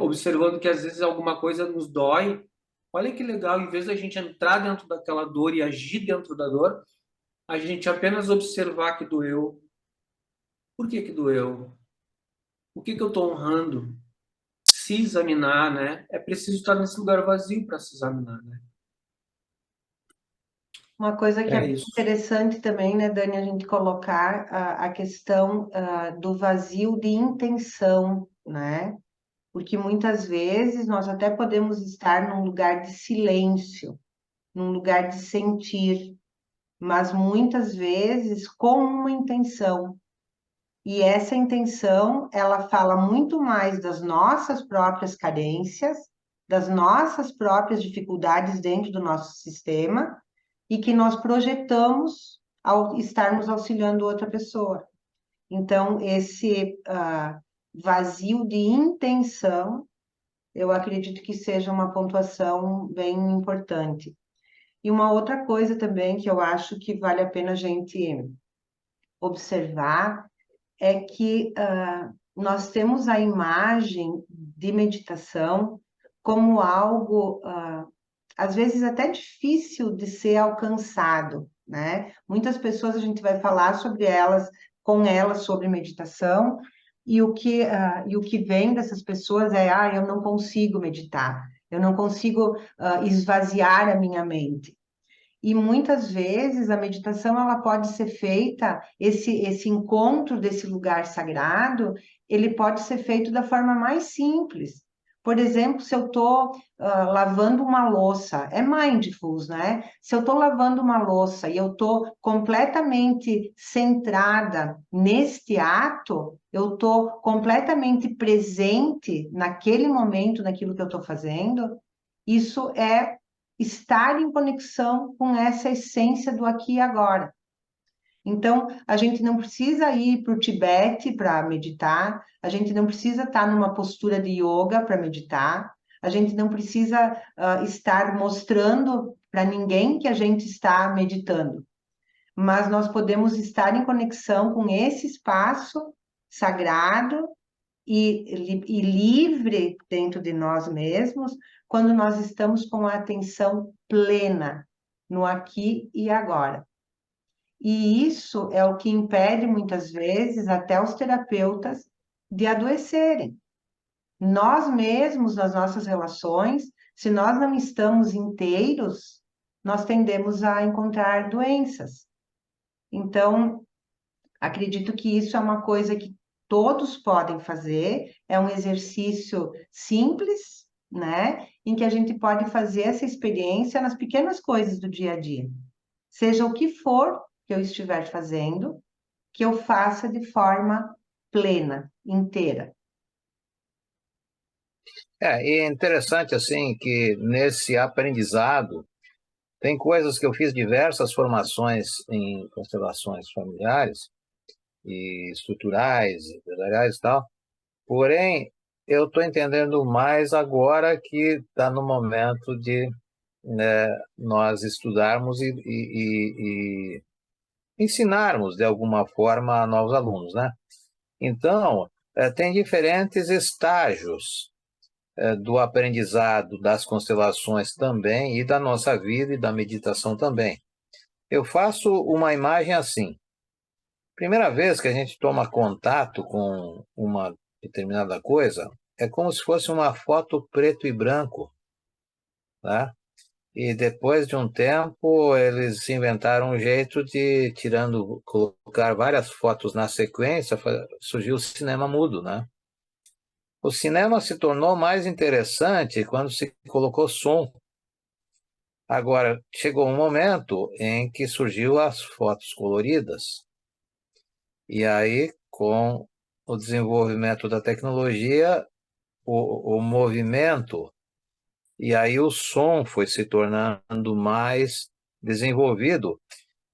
observando que às vezes alguma coisa nos dói. Olha que legal, em vez da gente entrar dentro daquela dor e agir dentro da dor, a gente apenas observar que doeu. Por que que doeu? O que que eu estou honrando? Se examinar, né? É preciso estar nesse lugar vazio para se examinar, né? Uma coisa que é É bem isso. interessante também, né, Dani, a gente colocar a questão do vazio de intenção, né? Porque muitas vezes nós até podemos estar num lugar de silêncio, num lugar de sentir, mas muitas vezes com uma intenção. E essa intenção, ela fala muito mais das nossas próprias carências, das nossas próprias dificuldades dentro do nosso sistema e que nós projetamos ao estarmos auxiliando outra pessoa. Então, esse vazio de intenção, eu acredito que seja uma pontuação bem importante. E uma outra coisa também que eu acho que vale a pena a gente observar é que nós temos a imagem de meditação como algo, às vezes, até difícil de ser alcançado, né? Muitas pessoas a gente vai falar sobre elas, com elas, sobre meditação, e o que vem dessas pessoas é, eu não consigo meditar, eu não consigo esvaziar a minha mente. E muitas vezes a meditação ela pode ser feita, esse encontro desse lugar sagrado, ele pode ser feito da forma mais simples. Por exemplo, se eu estou lavando uma louça, é mindfulness, né? Se eu estou lavando uma louça e eu estou completamente centrada neste ato, eu estou completamente presente naquele momento, naquilo que eu estou fazendo, isso é estar em conexão com essa essência do aqui e agora. Então, a gente não precisa ir para o Tibete para meditar, a gente não precisa estar numa postura de yoga para meditar, a gente não precisa estar mostrando para ninguém que a gente está meditando, mas nós podemos estar em conexão com esse espaço sagrado e livre dentro de nós mesmos, quando nós estamos com a atenção plena no aqui e agora. E isso é o que impede muitas vezes até os terapeutas de adoecerem. Nós mesmos, nas nossas relações, se nós não estamos inteiros, nós tendemos a encontrar doenças. Então, acredito que isso é uma coisa que todos podem fazer, é um exercício simples, né? Em que a gente pode fazer essa experiência nas pequenas coisas do dia a dia. Seja o que for que eu estiver fazendo, que eu faça de forma plena, inteira. E é interessante, assim, que nesse aprendizado, tem coisas que eu fiz diversas formações em constelações familiares e estruturais, empresariais e tal, porém, eu estou entendendo mais agora que está no momento de, né, nós estudarmos e ensinarmos, de alguma forma, a novos alunos, né? Então, tem diferentes estágios do aprendizado das constelações também, e da nossa vida e da meditação também. Eu faço uma imagem assim. Primeira vez que a gente toma contato com uma determinada coisa, é como se fosse uma foto preto e branco, né? E depois de um tempo, eles inventaram um jeito de, colocar várias fotos na sequência, surgiu o cinema mudo, né? O cinema se tornou mais interessante quando se colocou som. Agora, chegou um momento em que surgiu as fotos coloridas. E aí, com o desenvolvimento da tecnologia, o movimento, e aí o som foi se tornando mais desenvolvido.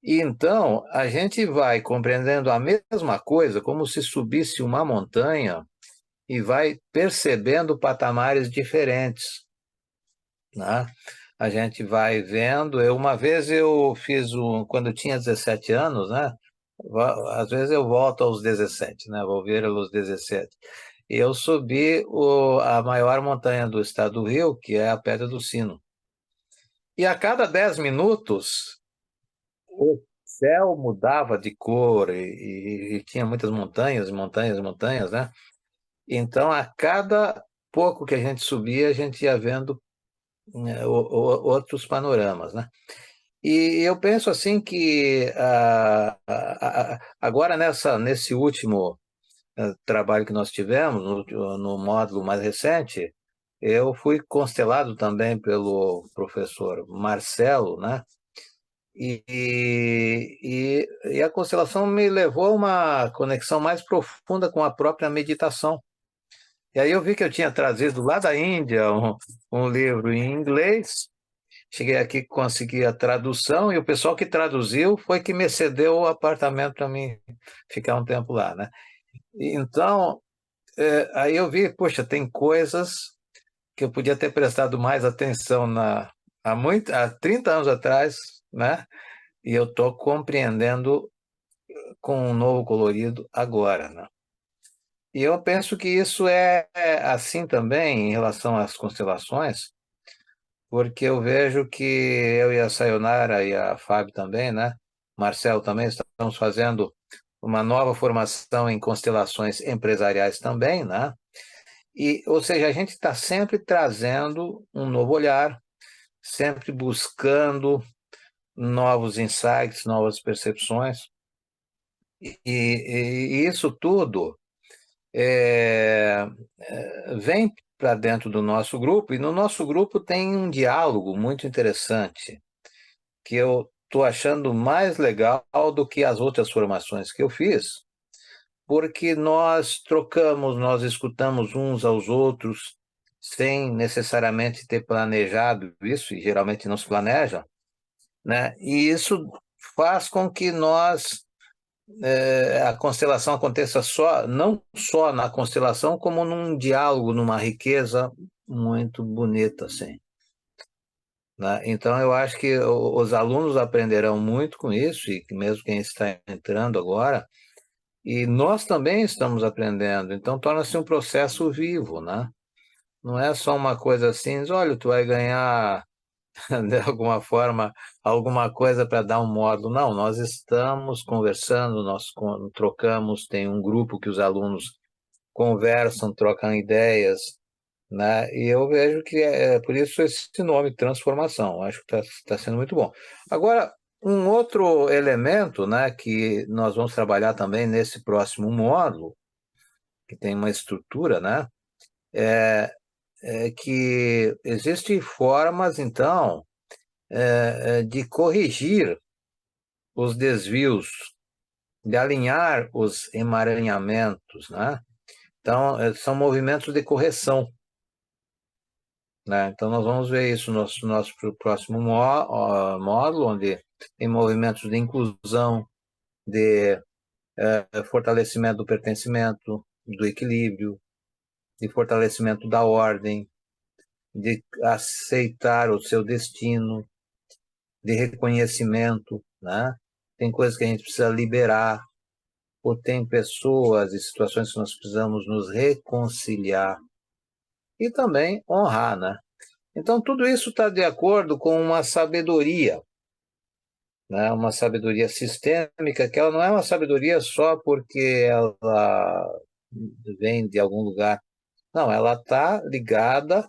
E então, a gente vai compreendendo a mesma coisa, como se subisse uma montanha, e vai percebendo patamares diferentes, né? A gente vai vendo. Uma vez eu fiz quando eu tinha 17 anos, né? Às vezes eu volto aos 17, né? Vou ver aos 17. Eu subi a maior montanha do estado do Rio, que é a Pedra do Sino. E a cada 10 minutos, o céu mudava de cor e tinha muitas montanhas, montanhas, montanhas, né? Então, a cada pouco que a gente subia, a gente ia vendo outros panoramas, né? E eu penso assim que agora nesse último trabalho que nós tivemos, no módulo mais recente, eu fui constelado também pelo professor Marcelo, né? E a constelação me levou a uma conexão mais profunda com a própria meditação. E aí eu vi que eu tinha trazido lá da Índia um livro em inglês. Cheguei aqui, consegui a tradução, e o pessoal que traduziu foi que me cedeu o apartamento para mim ficar um tempo lá, né? Então, aí eu vi, poxa, tem coisas que eu podia ter prestado mais atenção há 30 anos atrás, né? E eu estou compreendendo com um novo colorido agora, né? E eu penso que isso é assim também em relação às constelações, porque eu vejo que eu e a Sayonara e a Fábio também, né? Marcelo também, estamos fazendo uma nova formação em constelações empresariais também, né? Ou seja, a gente está sempre trazendo um novo olhar, sempre buscando novos insights, novas percepções, e isso tudo vem para dentro do nosso grupo, e no nosso grupo tem um diálogo muito interessante, que eu estou achando mais legal do que as outras formações que eu fiz, porque nós trocamos, nós escutamos uns aos outros, sem necessariamente ter planejado isso, e geralmente não se planeja, né? E isso faz com que a constelação aconteça não só na constelação, como num diálogo, numa riqueza muito bonita, assim, né? Então, eu acho que os alunos aprenderão muito com isso, e mesmo quem está entrando agora, e nós também estamos aprendendo. Então, torna-se um processo vivo, né? Não é só uma coisa assim, olha, tu vai ganhar de alguma forma alguma coisa para dar um módulo. Não, nós estamos conversando, nós trocamos, tem um grupo que os alunos conversam, trocam ideias, né? E eu vejo que por isso esse nome, transformação. Acho que está sendo muito bom. Agora, um outro elemento, né, que nós vamos trabalhar também nesse próximo módulo, que tem uma estrutura, né, é que existem formas, então, de corrigir os desvios, de alinhar os emaranhamentos, né? Então, são movimentos de correção, né? Então, nós vamos ver isso no nosso próximo módulo, onde tem movimentos de inclusão, de fortalecimento do pertencimento, do equilíbrio, de fortalecimento da ordem, de aceitar o seu destino, de reconhecimento, né? Tem coisas que a gente precisa liberar, ou tem pessoas e situações que nós precisamos nos reconciliar e também honrar, né? Então, tudo isso está de acordo com uma sabedoria, né? Uma sabedoria sistêmica, que ela não é uma sabedoria só porque ela vem de algum lugar. Não, ela está ligada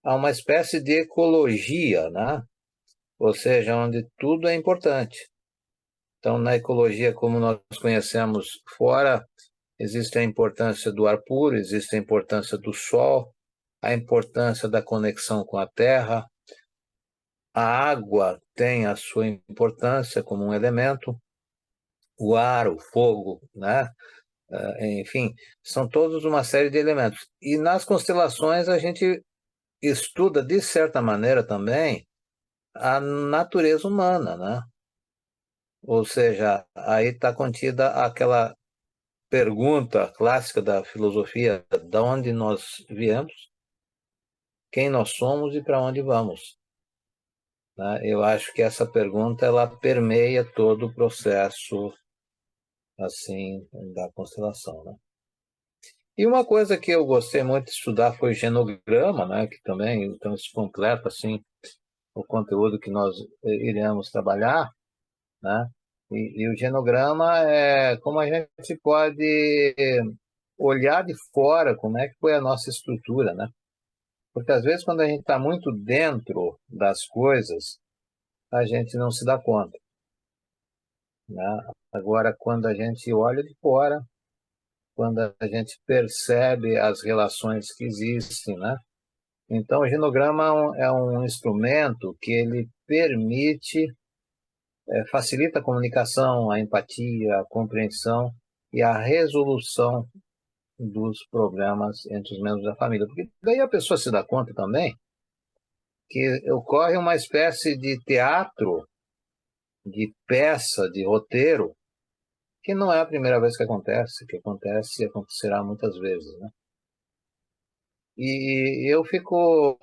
a uma espécie de ecologia, né? Ou seja, onde tudo é importante. Então, na ecologia, como nós conhecemos fora, existe a importância do ar puro, existe a importância do sol, a importância da conexão com a terra. A água tem a sua importância como um elemento, o ar, o fogo, né? Enfim, são todos uma série de elementos. E nas constelações a gente estuda, de certa maneira também, a natureza humana, né? Ou seja, aí está contida aquela pergunta clássica da filosofia, de onde nós viemos, quem nós somos e para onde vamos, né? Eu acho que essa pergunta ela permeia todo o processo assim da constelação, né? E uma coisa que eu gostei muito de estudar foi o genograma, né? Que também então isso completa assim o conteúdo que nós iremos trabalhar, né? E o genograma é como a gente pode olhar de fora como é que foi a nossa estrutura, né? Porque às vezes quando a gente está muito dentro das coisas, a gente não se dá conta, né? Agora, quando a gente olha de fora, quando a gente percebe as relações que existem, né? Então, o genograma é um instrumento que ele permite, facilita a comunicação, a empatia, a compreensão e a resolução dos problemas entre os membros da família. Porque daí a pessoa se dá conta também que ocorre uma espécie de teatro, de peça, de roteiro, que não é a primeira vez que acontece e acontecerá muitas vezes, né? E eu fico,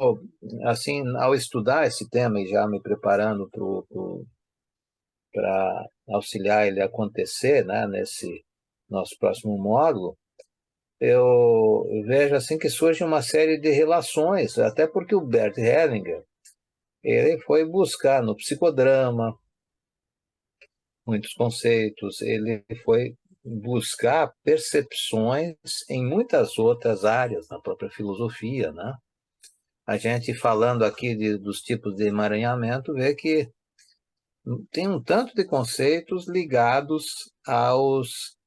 assim, ao estudar esse tema e já me preparando para auxiliar ele a acontecer, né, nesse nosso próximo módulo, eu vejo assim que surge uma série de relações, até porque o Bert Hellinger, ele foi buscar no psicodrama muitos conceitos, ele foi buscar percepções em muitas outras áreas, na própria filosofia, né? A gente falando aqui dos tipos de emaranhamento, vê que tem um tanto de conceitos ligados aos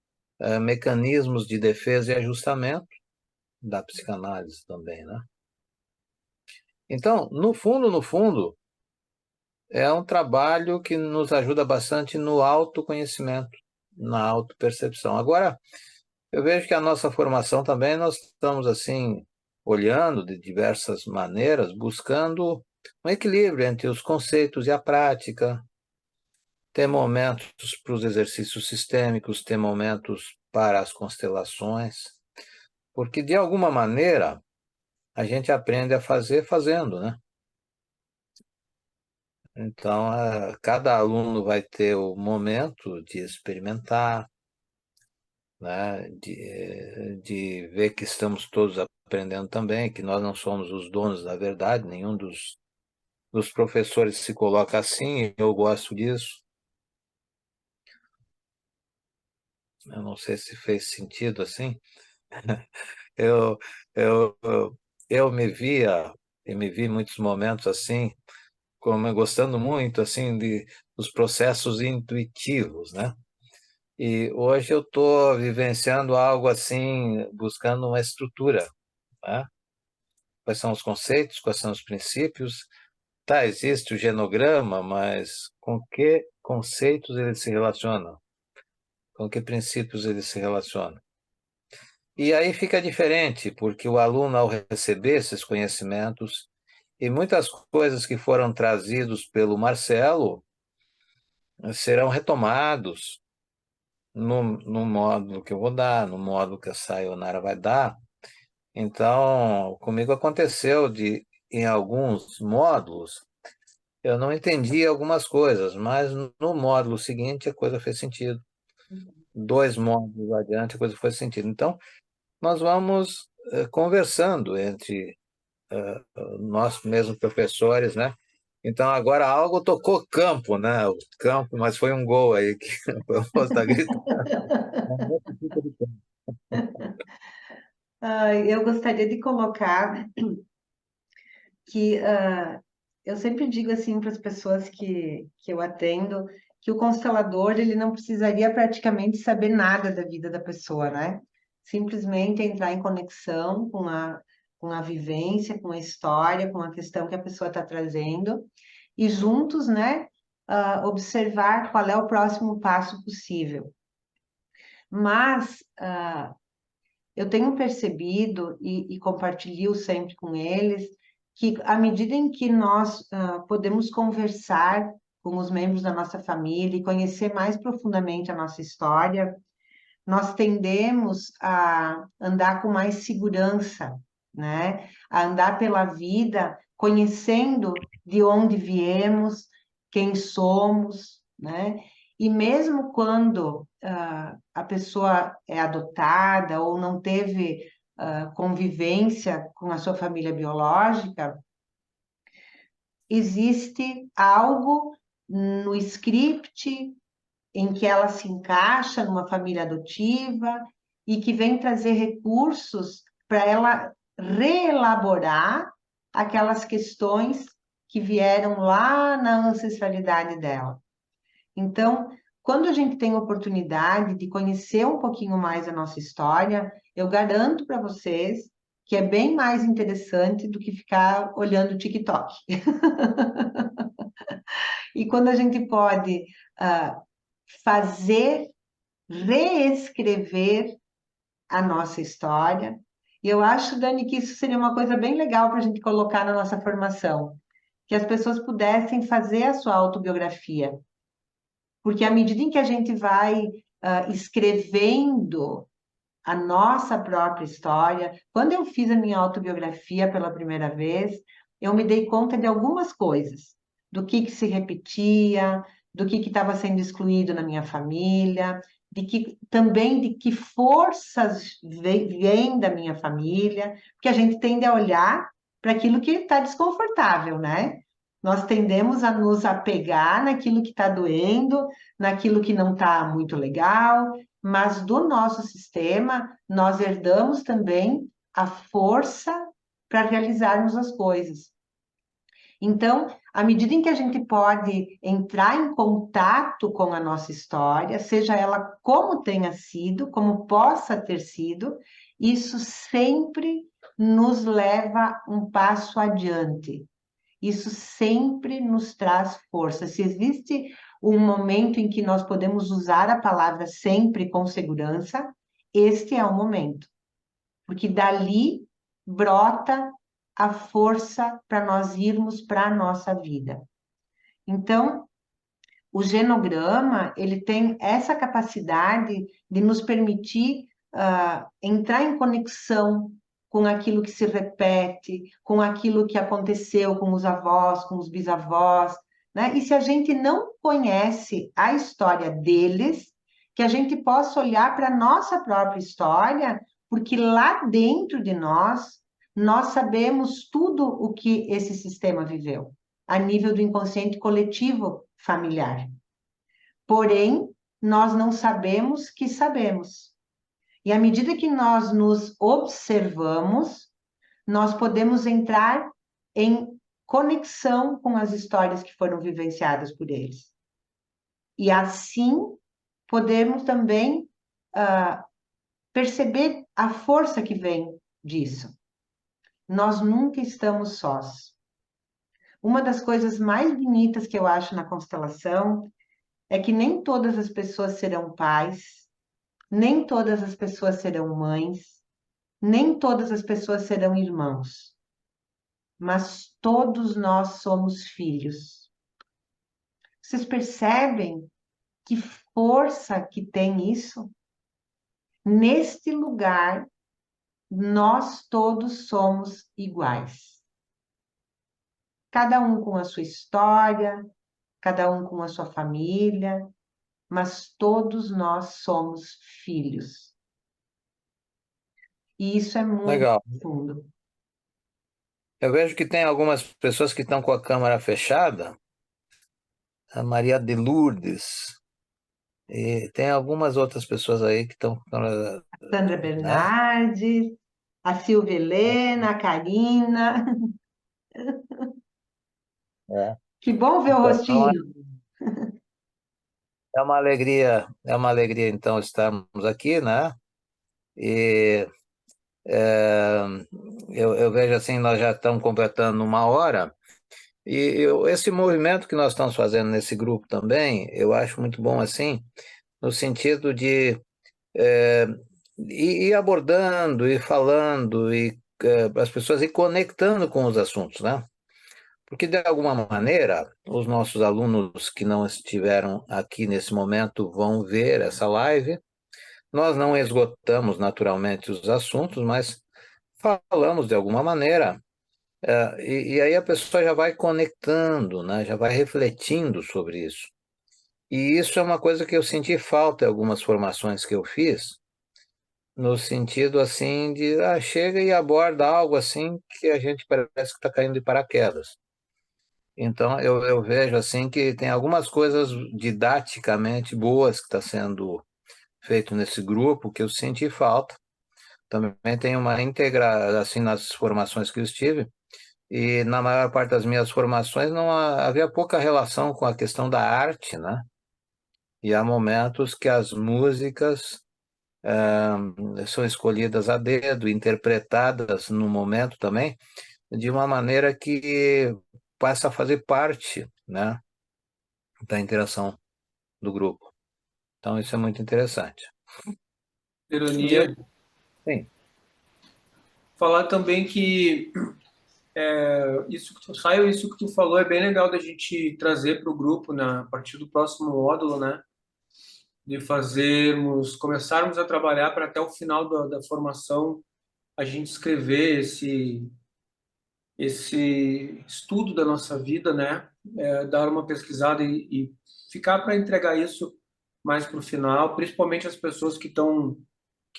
mecanismos de defesa e ajustamento da psicanálise também, né? Então, no fundo, é um trabalho que nos ajuda bastante no autoconhecimento, na autopercepção. Agora, eu vejo que a nossa formação também, nós estamos assim, olhando de diversas maneiras, buscando um equilíbrio entre os conceitos e a prática, ter momentos para os exercícios sistêmicos, ter momentos para as constelações, porque de alguma maneira a gente aprende a fazer fazendo, né? Então, cada aluno vai ter o momento de experimentar, né? De ver que estamos todos aprendendo também, que nós não somos os donos da verdade, nenhum dos professores se coloca assim, eu gosto disso. Eu não sei se fez sentido assim. Eu, eu, eu me vi em muitos momentos assim, como gostando muito assim dos processos intuitivos, né? E hoje eu estou vivenciando algo assim, buscando uma estrutura, né? Quais são os conceitos, quais são os princípios? Tá, existe o genograma, mas com que conceitos ele se relaciona? Com que princípios ele se relaciona? E aí fica diferente, porque o aluno, ao receber esses conhecimentos, e muitas coisas que foram trazidos pelo Marcelo serão retomados no módulo que eu vou dar, no módulo que a Sayonara vai dar. Então, comigo aconteceu em alguns módulos, eu não entendi algumas coisas, mas no módulo seguinte a coisa fez sentido. 2 módulos adiante a coisa fez sentido. Então, nós vamos conversando entre nós mesmos professores, né? Então, agora algo tocou campo, né? O campo, mas foi um gol aí que eu posso estar gritando. Eu gostaria de colocar que eu sempre digo assim para as pessoas que eu atendo que o constelador ele não precisaria praticamente saber nada da vida da pessoa, né? Simplesmente entrar em conexão com a vivência, com a história, com a questão que a pessoa está trazendo e juntos, né, observar qual é o próximo passo possível. Mas eu tenho percebido e compartilho sempre com eles que à medida em que nós podemos conversar com os membros da nossa família e conhecer mais profundamente a nossa história, nós tendemos a andar com mais segurança, né? A andar pela vida conhecendo de onde viemos, quem somos, né? E mesmo quando a pessoa é adotada ou não teve convivência com a sua família biológica, existe algo no script em que ela se encaixa numa família adotiva e que vem trazer recursos para ela reelaborar aquelas questões que vieram lá na ancestralidade dela. Então, quando a gente tem oportunidade de conhecer um pouquinho mais a nossa história, eu garanto para vocês que é bem mais interessante do que ficar olhando o TikTok. E quando a gente pode fazer, reescrever a nossa história. E eu acho, Dani, que isso seria uma coisa bem legal para a gente colocar na nossa formação, que as pessoas pudessem fazer a sua autobiografia. Porque à medida em que a gente vai escrevendo a nossa própria história, quando eu fiz a minha autobiografia pela primeira vez, eu me dei conta de algumas coisas, do que se repetia, do que estava sendo excluído na minha família, também de que forças vêm da minha família, porque a gente tende a olhar para aquilo que está desconfortável, né? Nós tendemos a nos apegar naquilo que está doendo, naquilo que não está muito legal, mas do nosso sistema, nós herdamos também a força para realizarmos as coisas. Então, à medida em que a gente pode entrar em contato com a nossa história, seja ela como tenha sido, como possa ter sido, isso sempre nos leva um passo adiante. Isso sempre nos traz força. Se existe um momento em que nós podemos usar a palavra sempre com segurança, este é o momento. Porque dali brota a força para nós irmos para a nossa vida. Então, o genograma, ele tem essa capacidade de nos permitir entrar em conexão com aquilo que se repete, com aquilo que aconteceu com os avós, com os bisavós, né? E se a gente não conhece a história deles, que a gente possa olhar para a nossa própria história, porque lá dentro de nós sabemos tudo o que esse sistema viveu, a nível do inconsciente coletivo familiar. Porém, nós não sabemos que sabemos. E à medida que nós nos observamos, nós podemos entrar em conexão com as histórias que foram vivenciadas por eles. E assim podemos também perceber a força que vem disso. Nós nunca estamos sós. Uma das coisas mais bonitas que eu acho na constelação é que nem todas as pessoas serão pais, nem todas as pessoas serão mães, nem todas as pessoas serão irmãos, mas todos nós somos filhos. Vocês percebem que força que tem isso? Neste lugar, nós todos somos iguais. Cada um com a sua história, cada um com a sua família, mas todos nós somos filhos. E isso é muito Legal. profundo. Eu vejo que tem algumas pessoas que estão com a câmera fechada, a Maria de Lourdes, e tem algumas outras pessoas aí que estão, Sandra né? Bernardes, a Silvia Helena, a Karina. É. Que bom ver o Então, rostinho. é uma alegria então estarmos aqui, né? E é, eu vejo assim, nós já estamos completando 1 hora, e esse movimento que nós estamos fazendo nesse grupo também, eu acho muito bom assim, no sentido de é, ir abordando, e falando, e as pessoas ir conectando com os assuntos, né? Porque, de alguma maneira, os nossos alunos que não estiveram aqui nesse momento vão ver essa live. Nós não esgotamos naturalmente os assuntos, mas falamos de alguma maneira, e aí a pessoa já vai conectando, né? Já vai refletindo sobre isso. E isso é uma coisa que eu senti falta em algumas formações que eu fiz, no sentido assim de chega e aborda algo assim que a gente parece que está caindo de paraquedas. Então eu vejo assim que tem algumas coisas didaticamente boas que está sendo feito nesse grupo que eu senti falta. Também tem uma íntegra assim nas formações que eu estive, e na maior parte das minhas formações não havia pouca relação com a questão da arte, né? E há momentos que as músicas são escolhidas a dedo, interpretadas no momento também, de uma maneira que passa a fazer parte, né, da interação do grupo. Então, isso é muito interessante. E Ironia. sim, Falar também que isso que tu falou é bem legal da gente trazer para o grupo, a partir do próximo módulo, né? De começarmos a trabalhar para até o final da formação a gente escrever esse estudo da nossa vida, né? Dar uma pesquisada e ficar para entregar isso mais para o final, principalmente as pessoas que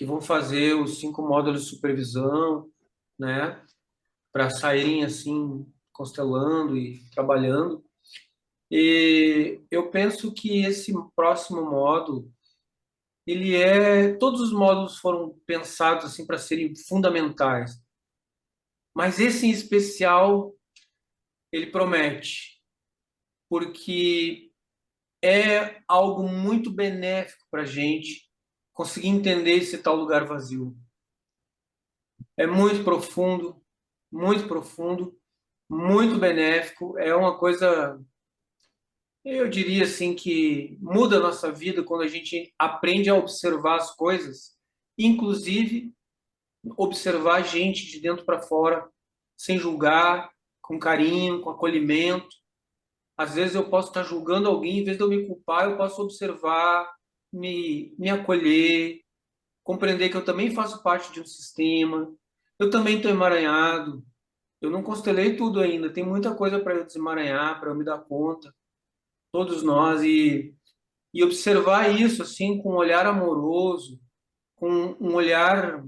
vão fazer os 5 módulos de supervisão, né? Para saírem assim constelando e trabalhando. E eu penso que esse próximo módulo, todos os módulos foram pensados assim para serem fundamentais, mas esse em especial ele promete, porque é algo muito benéfico para a gente conseguir entender esse tal lugar vazio. É muito profundo, muito benéfico. É uma coisa, eu diria assim, que muda a nossa vida quando a gente aprende a observar as coisas, inclusive observar a gente de dentro para fora, sem julgar, com carinho, com acolhimento. Às vezes eu posso estar julgando alguém, em vez de eu me culpar, eu posso observar, me acolher, compreender que eu também faço parte de um sistema, eu também estou emaranhado, eu não constelei tudo ainda, tem muita coisa para eu desemaranhar, para eu me dar conta, todos nós, e observar isso assim com um olhar amoroso, com um olhar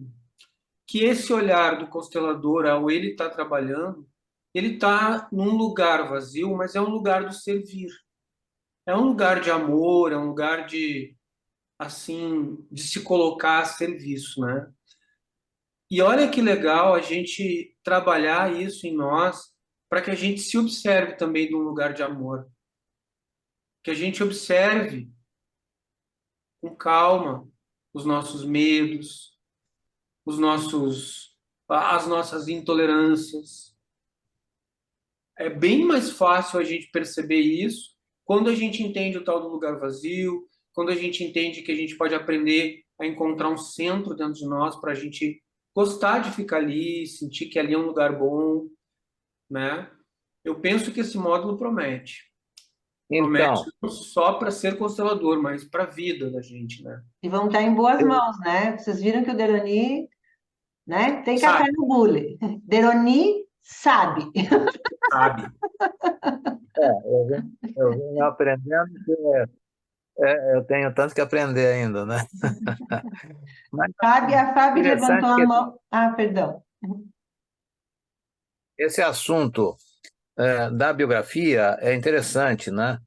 que esse olhar do constelador, ao ele estar trabalhando, ele está num lugar vazio, mas é um lugar do servir. É um lugar de amor, é um lugar de assim de se colocar a serviço, né? E olha que legal a gente trabalhar isso em nós para que a gente se observe também de um lugar de amor, que a gente observe com calma os nossos medos, as nossas intolerâncias. É bem mais fácil a gente perceber isso quando a gente entende o tal do lugar vazio, quando a gente entende que a gente pode aprender a encontrar um centro dentro de nós para a gente gostar de ficar ali, sentir que ali é um lugar bom, né? Eu penso que esse módulo promete. Promete Então, não só para ser constelador, mas para a vida da gente, né? E vão estar em boas eu- mãos, né? Vocês viram que o Deroni, né, tem café Sabe, no bule. Deroni sabe. sabe. eu venho aprendendo que eu tenho tanto que aprender ainda, né? Mas A Fábio levantou interessante a que mão. Ah, perdão. esse assunto da biografia é interessante, né?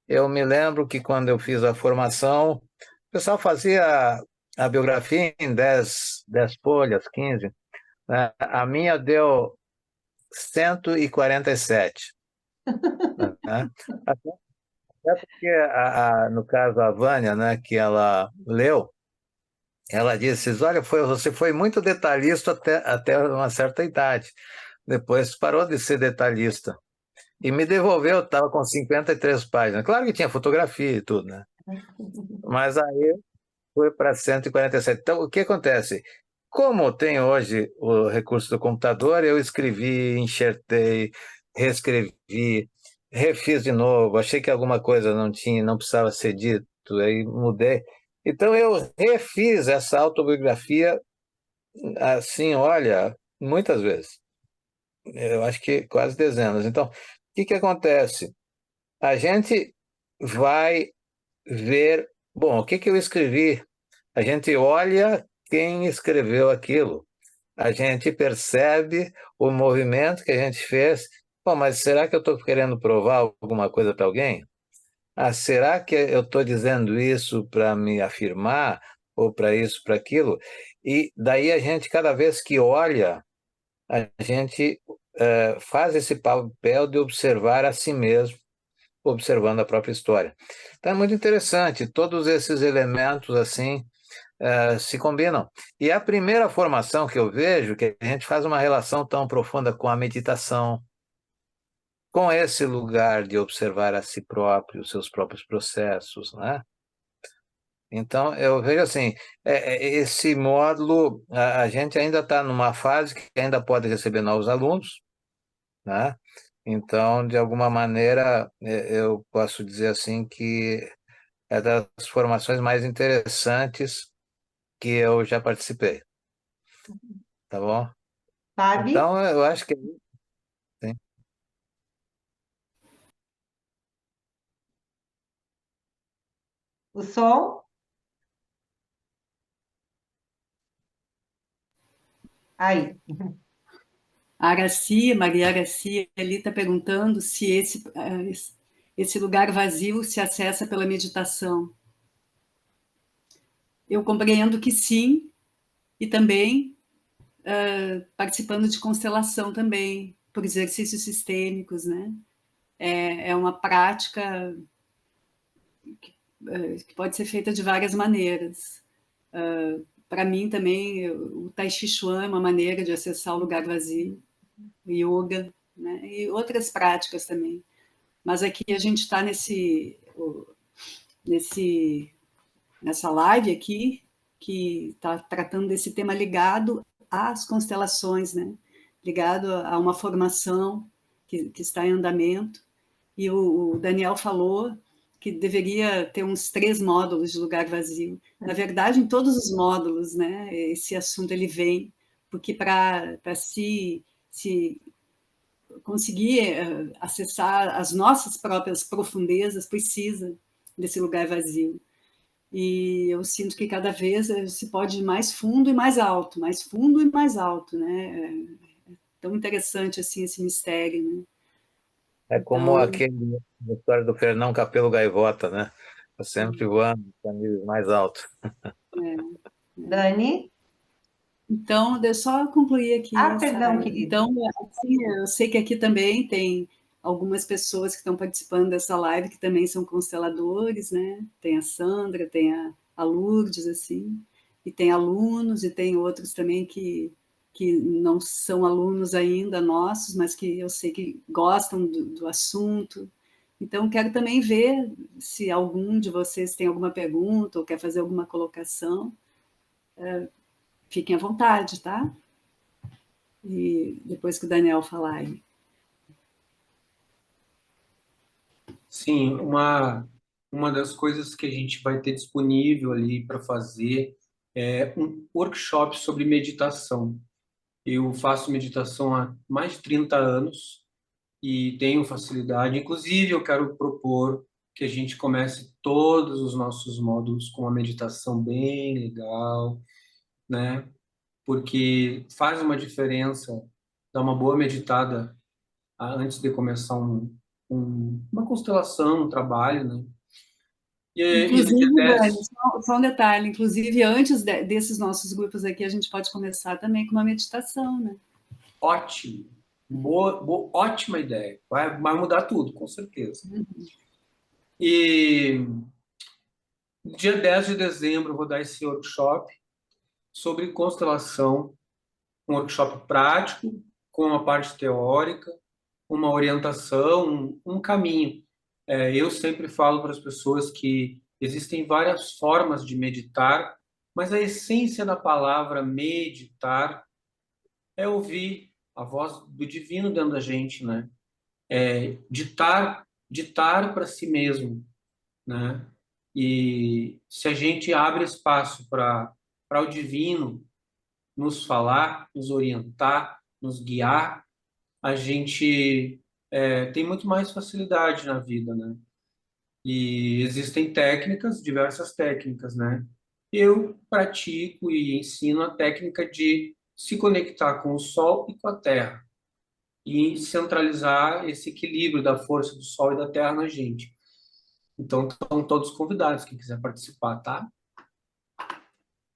Eu me lembro que quando eu fiz a formação, o pessoal fazia a biografia em 10 folhas, 15, né? A minha deu 147, né? Até porque, no caso, a Vânia, né, que ela leu, ela disse, olha, você foi muito detalhista até uma certa idade. Depois parou de ser detalhista. E me devolveu, estava com 53 páginas. Claro que tinha fotografia e tudo, né? Mas aí foi para 147. Então, o que acontece? Como tem hoje o recurso do computador, eu escrevi, enxertei, reescrevi, refiz de novo, achei que alguma coisa não tinha, não precisava ser dito, aí mudei. Então, eu refiz essa autobiografia, assim, olha, muitas vezes. Eu acho que quase dezenas. Então, o que que acontece? A gente vai ver, bom, o que que eu escrevi? A gente olha quem escreveu aquilo. A gente percebe o movimento que a gente fez. Bom, mas será que eu estou querendo provar alguma coisa para alguém? Ah, será que eu estou dizendo isso para me afirmar? Ou para isso, para aquilo? E daí a gente, cada vez que olha, a gente faz esse papel de observar a si mesmo, observando a própria história. Então é muito interessante, todos esses elementos assim se combinam. E a primeira formação que eu vejo, que a gente faz uma relação tão profunda com a meditação, com esse lugar de observar a si próprio, os seus próprios processos, né? Então, eu vejo assim, esse módulo, a gente ainda está numa fase que ainda pode receber novos alunos, né? Então, de alguma maneira, eu posso dizer assim que é das formações mais interessantes que eu já participei, tá bom? Fábio, Então, eu acho que sim. o som. Aí. A Araci, Maria Araci, ali está perguntando se esse lugar vazio se acessa pela meditação. Eu compreendo que sim, e também participando de constelação também, por exercícios sistêmicos, né? É uma prática que pode ser feita de várias maneiras. Para mim também, o Tai Chi Chuan é uma maneira de acessar o lugar vazio, o yoga, né? E outras práticas também. Mas aqui a gente está nesse, nessa live aqui, que está tratando desse tema ligado às constelações, né? Ligado a uma formação que está em andamento. E o Daniel falou que deveria ter uns 3 módulos de lugar vazio. Na verdade, em todos os módulos, né, esse assunto ele vem, porque para se conseguir acessar as nossas próprias profundezas, precisa desse lugar vazio. E eu sinto que cada vez se pode ir mais fundo e mais alto, mais fundo e mais alto, né? É tão interessante assim esse mistério, né? É como Então, aquele a história do Fernão Capelo Gaivota, né? Tá sempre voando para níveis mais altos. é, Dani, Então, deixa eu só concluir aqui, Ah, perdão, Sara. querida. Então, assim, eu sei que aqui também tem algumas pessoas que estão participando dessa live que também são consteladores, né? Tem a Sandra, tem a Lourdes, assim, e tem alunos, e tem outros também que não são alunos ainda nossos, mas que eu sei que gostam do assunto. Então, quero também ver se algum de vocês tem alguma pergunta ou quer fazer alguma colocação. Fiquem à vontade, tá? E depois que o Daniel falar aí. Sim, uma das coisas que a gente vai ter disponível ali para fazer é um workshop sobre meditação. Eu faço meditação há mais de 30 anos e tenho facilidade. Inclusive, eu quero propor que a gente comece todos os nossos módulos com uma meditação bem legal, né? Porque faz uma diferença dar uma boa meditada antes de começar uma constelação, um trabalho, né? E no dia Inclusive, Dani, 10, só um detalhe, inclusive antes desses nossos grupos aqui, a gente pode começar também com uma meditação, né? ótimo. Ótima ideia. Vai mudar tudo, com certeza. E no dia 10 de dezembro eu vou dar esse workshop sobre constelação, um workshop prático, com uma parte teórica, uma orientação, um caminho. Eu sempre falo para as pessoas que existem várias formas de meditar, mas a essência da palavra meditar é ouvir a voz do divino dentro da gente, né? Ditar para si mesmo, né? E se a gente abre espaço para o divino nos falar, nos orientar, nos guiar, a gente tem muito mais facilidade na vida, né? E existem técnicas, diversas técnicas, né? Eu pratico e ensino a técnica de se conectar com o Sol e com a Terra e centralizar esse equilíbrio da força do Sol e da Terra na gente. Então, estão todos convidados, quem quiser participar, tá?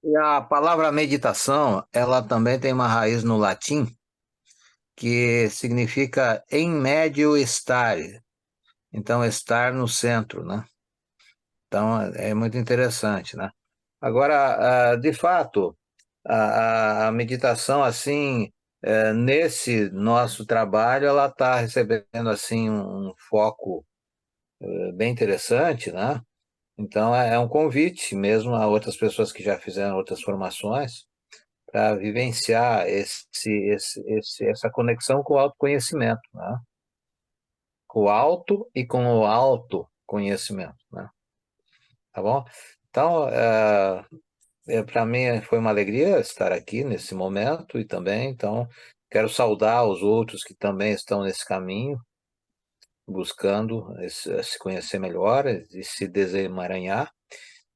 E a palavra meditação, ela também tem uma raiz no latim que significa em médio estar. Então, estar no centro, né? Então, é muito interessante, né? Agora, de fato, a meditação, assim, nesse nosso trabalho, ela está recebendo, assim, um foco bem interessante, né? Então, é um convite mesmo a outras pessoas que já fizeram outras formações para vivenciar essa conexão com o autoconhecimento, né? Com o auto e com o autoconhecimento, né? Tá bom? Então, para mim foi uma alegria estar aqui nesse momento e também, então, quero saudar os outros que também estão nesse caminho, buscando se conhecer melhor e se desemaranhar.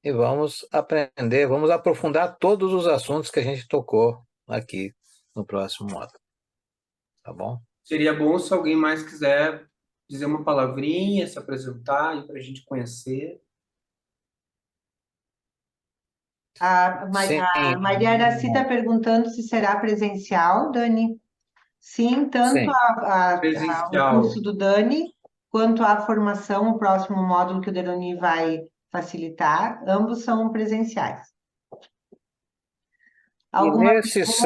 E vamos aprender, vamos aprofundar todos os assuntos que a gente tocou aqui no próximo módulo. Tá bom? Seria bom se alguém mais quiser dizer uma palavrinha, se apresentar para a gente conhecer. Sim, A Maria Araci está perguntando se será presencial, Dani. Sim, tanto sim. o curso Presencial. do Dani, quanto a formação, o próximo módulo que o Dani vai facilitar, ambos são presenciais. E Alguma nesse pergunta?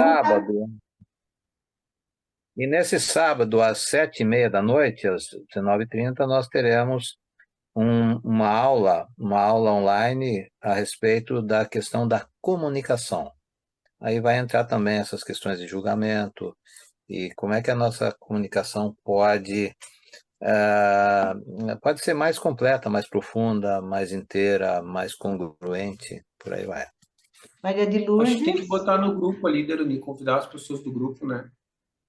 sábado, às 7h30 da noite, às 19h30, nós teremos uma aula online a respeito da questão da comunicação. Aí vai entrar também essas questões de julgamento e como é que a nossa comunicação pode ser mais completa, mais profunda, mais inteira, mais congruente, por aí vai. Maria de Acho que tem que Lourdes. botar no grupo ali, Deruni, convidar as pessoas do grupo, né?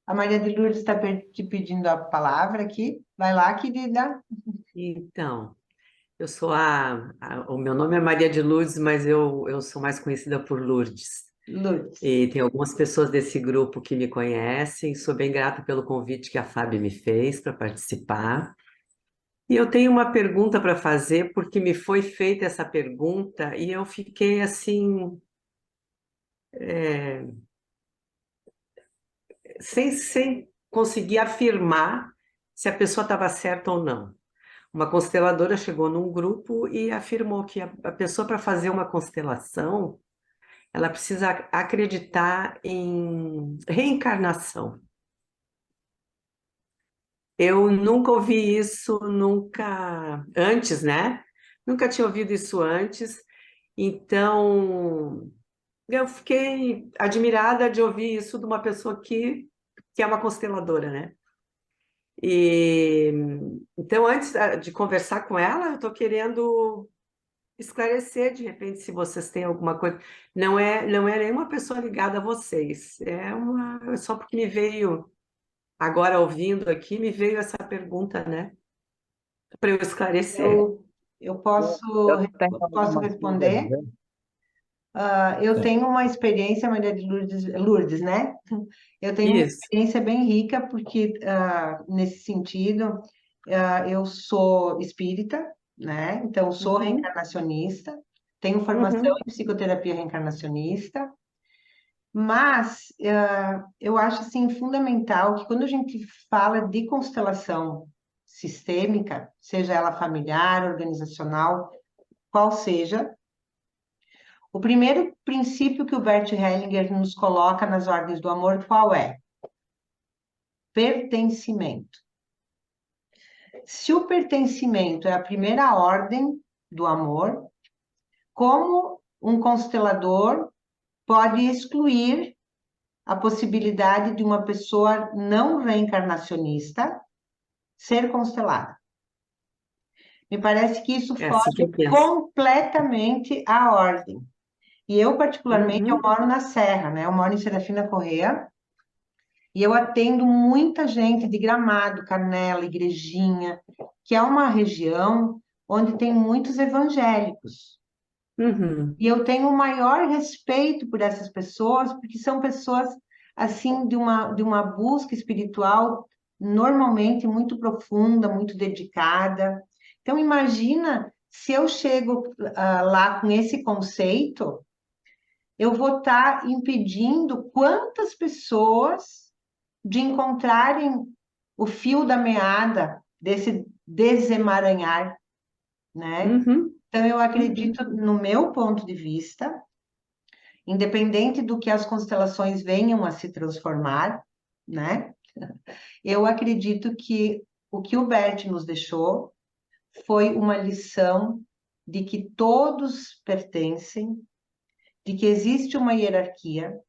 A Maria de Lourdes está te pedindo a palavra aqui. Vai lá, querida. Então, eu sou o meu nome é Maria de Lourdes, mas eu sou mais conhecida por Lourdes. Lourdes. E tem algumas pessoas desse grupo que me conhecem. Sou bem grata pelo convite que a Fábio me fez para participar. E eu tenho uma pergunta para fazer, porque me foi feita essa pergunta e eu fiquei assim, sem conseguir afirmar se a pessoa estava certa ou não. Uma consteladora chegou num grupo e afirmou que a pessoa, para fazer uma constelação, ela precisa acreditar em reencarnação. Eu nunca ouvi isso, nunca antes, né? Nunca tinha ouvido isso antes, então eu fiquei admirada de ouvir isso de uma pessoa que é uma consteladora, né? E então, antes de conversar com ela, eu estou querendo esclarecer, de repente, se vocês têm alguma coisa. Não é nenhuma pessoa ligada a vocês, é só porque me veio, agora ouvindo aqui, me veio essa pergunta, né? Para eu esclarecer. Eu posso, Eu tenho posso alguma coisa a responder? dizer. Eu Sim. tenho uma experiência, Maria de Lourdes, né? Eu tenho uma Isso. experiência bem rica, porque, nesse sentido, eu sou espírita, né? Então, sou Uhum, reencarnacionista, tenho formação uhum, em psicoterapia reencarnacionista, mas eu acho, assim, fundamental que quando a gente fala de constelação sistêmica, seja ela familiar, organizacional, qual seja, o primeiro princípio que o Bert Hellinger nos coloca nas ordens do amor, qual é? Pertencimento. Se o pertencimento é a primeira ordem do amor, como um constelador pode excluir a possibilidade de uma pessoa não reencarnacionista ser constelada? Me parece que isso é assim que foge eu penso. completamente à ordem. E eu, particularmente, eu Uhum, moro na Serra, né? Eu moro em Serafina Corrêa, e eu atendo muita gente de Gramado, Canela, Igrejinha, que é uma região onde tem muitos evangélicos. uhum, E eu tenho o maior respeito por essas pessoas, porque são pessoas, assim, de uma busca espiritual normalmente muito profunda, muito dedicada. Então, imagina se eu chego lá com esse conceito, eu vou estar impedindo quantas pessoas de encontrarem o fio da meada desse desemaranhar, né? uhum, Então, eu uhum. acredito, no meu ponto de vista, independente do que as constelações venham a se transformar, né? Eu acredito que o que o Bert nos deixou foi uma lição de que todos pertencem, de que existe uma hierarquia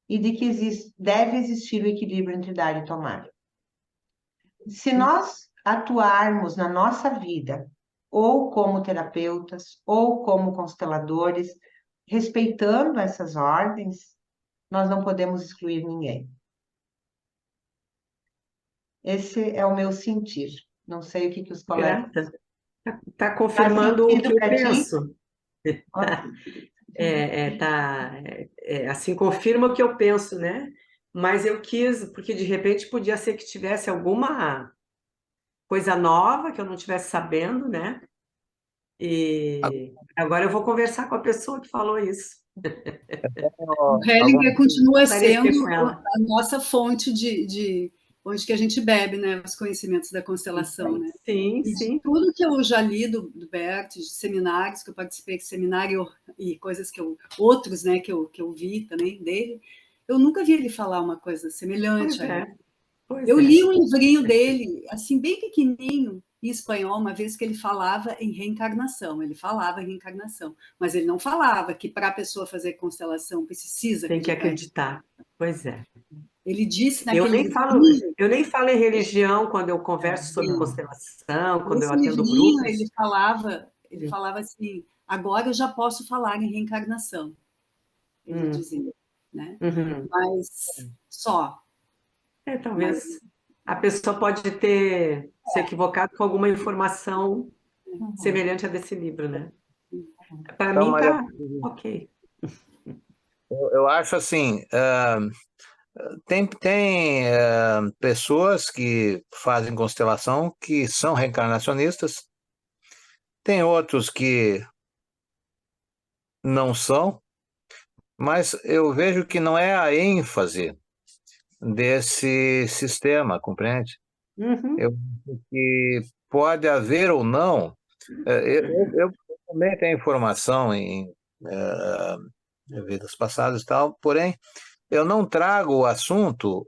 e de que deve existir o equilíbrio entre dar e tomar. Se nós atuarmos na nossa vida, ou como terapeutas, ou como consteladores, respeitando essas ordens, nós não podemos excluir ninguém. Esse é o meu sentir. Não sei o que os colegas... Grata. Tá Faz confirmando o que sentido eu para ti? penso. Assim, confirma o que eu penso, né? Mas eu quis, porque de repente podia ser que tivesse alguma coisa nova que eu não estivesse sabendo, né? E agora eu vou conversar com a pessoa que falou isso, O Alguma Hellinger continua esclarecer sendo com ela. a nossa fonte de onde que a gente bebe, né, os conhecimentos da constelação, né? Sim, E de sim. tudo que eu já li do Bert, de seminários que eu participei, de seminário e coisas outros, né, que eu vi também dele, eu nunca vi ele falar uma coisa Pois semelhante a é, isso. pois Eu é. li um livrinho dele, assim, bem pequenininho, em espanhol, uma vez que ele falava em reencarnação. Ele falava em reencarnação, mas ele não falava que para a pessoa fazer constelação precisa Tem que acreditar. acreditar. Pois é. Ele disse Eu naquele nem falo, livrinho, eu nem falo em religião quando eu converso sobre constelação, quando eu nesse atendo livrinho ele grupos. falava, ele falava assim, agora eu já posso falar em reencarnação, ele Hum, dizia, né? uhum. Mas só, mas Talvez a pessoa pode ter se equivocado com alguma informação semelhante a desse livro, né? Para Então, mim Maria, tá ok. Eu acho assim, tem pessoas que fazem constelação que são reencarnacionistas, tem outros que não são, mas eu vejo que não é a ênfase desse sistema, compreende? Uhum. Eu acho que pode haver ou não. Eu também tenho informação em vidas passadas e tal, porém, eu não trago o assunto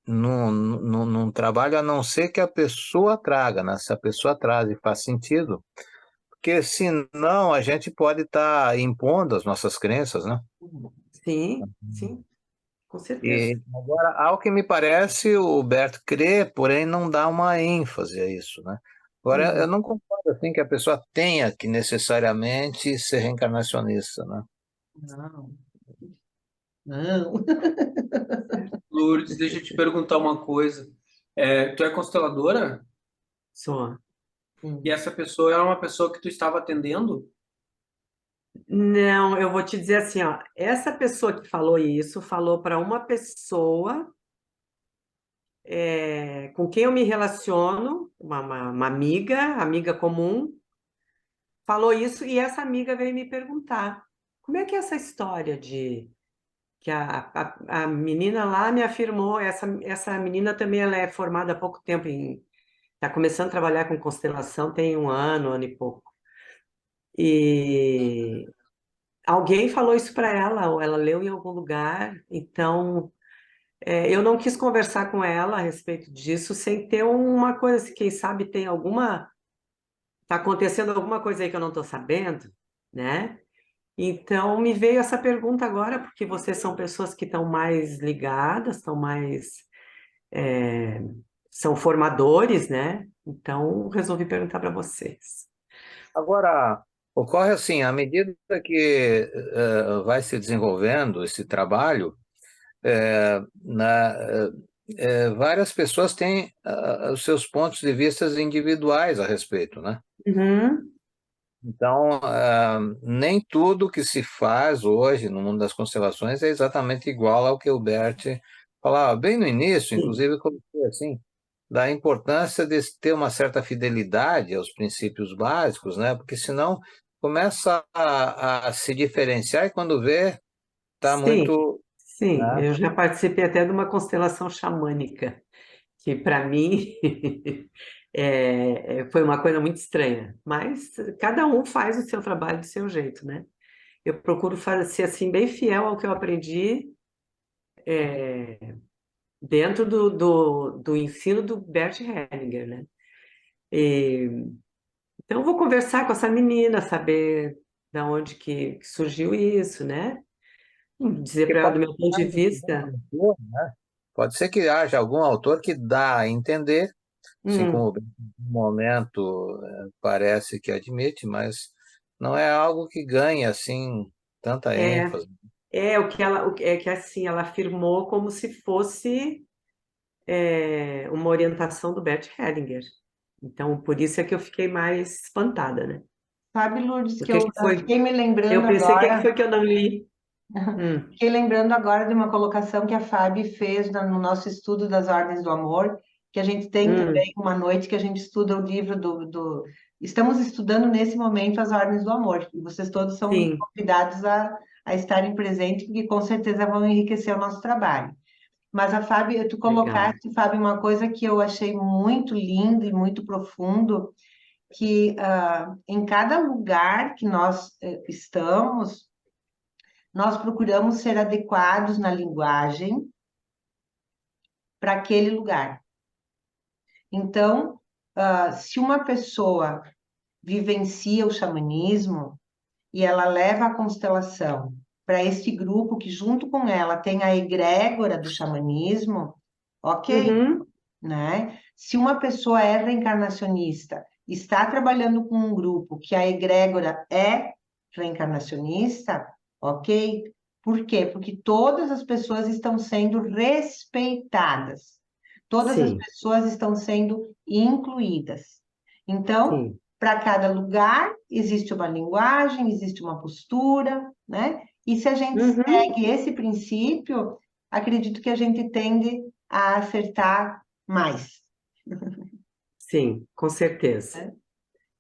num trabalho a não ser que a pessoa traga, né? Se a pessoa traz e faz sentido, porque senão a gente pode estar impondo as nossas crenças, né? Sim, sim, com certeza. E agora, ao que me parece, o Bert crê, porém não dá uma ênfase a isso, né? Agora, eu Uhum. não concordo assim que a pessoa tenha que necessariamente ser reencarnacionista, né? Não, não. Lourdes, deixa eu te perguntar uma coisa. Tu é consteladora? Só. E essa pessoa era uma pessoa que tu estava atendendo? Não, eu vou te dizer assim, ó, essa pessoa que falou isso falou para uma pessoa com quem eu me relaciono, uma amiga comum, falou isso e essa amiga veio me perguntar como é que é essa história de que a menina lá me afirmou, essa menina também ela é formada há pouco tempo está começando a trabalhar com constelação, tem um ano e pouco. E alguém falou isso para ela, ou ela leu em algum lugar, então eu não quis conversar com ela a respeito disso sem ter uma coisa, assim, quem sabe tem tá acontecendo alguma coisa aí que eu não estou sabendo, né? Então me veio essa pergunta agora, porque vocês são pessoas que estão mais ligadas, é, são formadores, né? Então resolvi perguntar para vocês. Agora, ocorre assim, à medida que vai se desenvolvendo esse trabalho, várias pessoas têm os seus pontos de vista individuais a respeito, né? Uhum, Então, nem tudo que se faz hoje no mundo das constelações é exatamente igual ao que o Bert falava bem no início, sim, inclusive, como foi assim, da importância de ter uma certa fidelidade aos princípios básicos, né? Porque senão começa a se diferenciar e quando vê, está sim, muito, sim. né? Eu já participei até de uma constelação xamânica, que para mim foi uma coisa muito estranha. Mas cada um faz o seu trabalho do seu jeito, né? Eu procuro ser assim bem fiel ao que eu aprendi dentro do ensino do Bert Hellinger, né? E, então eu vou conversar com essa menina, saber da onde que surgiu isso, né? Dizer Porque para ela pode do meu ponto de vista. pode ser que haja algum autor que dá a entender, assim Hum, como no momento parece que admite, mas não é algo que ganhe assim tanta é, ênfase. é que assim, ela afirmou como se fosse uma orientação do Bert Hellinger. Então, por isso é que eu fiquei mais espantada, né? Sabe, Lourdes, O que que eu que foi? fiquei me Eu lembrando pensei, o que que agora. foi que eu não li? Hum, Fiquei lembrando agora de uma colocação que a Fábio fez no nosso estudo das Ordens do Amor, que a gente tem hum, também uma noite que a gente estuda o livro Estamos estudando nesse momento as Ordens do Amor, e vocês todos são sim, convidados a estarem presentes, porque com certeza vão enriquecer o nosso trabalho. Mas a Fábio, tu legal. colocaste, Fábio, uma coisa que eu achei muito lindo e muito profundo, que em cada lugar que nós estamos, nós procuramos ser adequados na linguagem para aquele lugar. Então, se uma pessoa vivencia o xamanismo e ela leva a constelação para esse grupo que junto com ela tem a egrégora do xamanismo, ok, Uhum, né? Se uma pessoa é reencarnacionista, está trabalhando com um grupo que a egrégora é reencarnacionista, ok? Por quê? Porque todas as pessoas estão sendo respeitadas, todas as sim, pessoas estão sendo incluídas. Então, sim. para cada lugar existe uma linguagem, existe uma postura, né? E se a gente Uhum, segue esse princípio, acredito que a gente tende a acertar mais. sim, Né?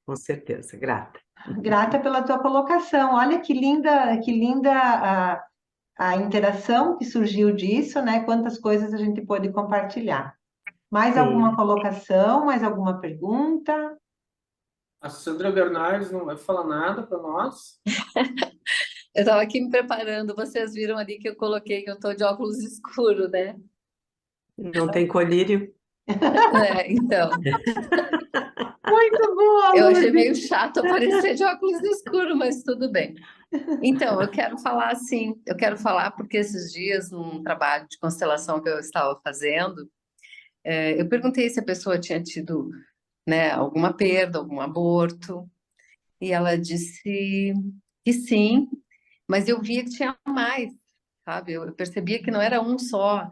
com certeza, grata. Grata pela tua colocação. Olha que linda a interação que surgiu disso, né? Quantas coisas a gente pôde compartilhar. Mais alguma Sim. colocação, mais alguma pergunta? A Sandra Bernardes não vai falar nada para nós? Eu estava aqui me preparando, vocês viram ali que eu coloquei que eu estou de óculos escuros, né? Não tem colírio? Então, Muito boa, eu achei Lourdes! meio chato aparecer de óculos escuros, mas tudo bem. Então, eu quero falar assim, eu quero falar porque esses dias, num trabalho de constelação que eu estava fazendo, eu perguntei se a pessoa tinha tido, né, alguma perda, algum aborto, e ela disse que sim, mas eu via que tinha mais, sabe? Eu percebia que não era um só,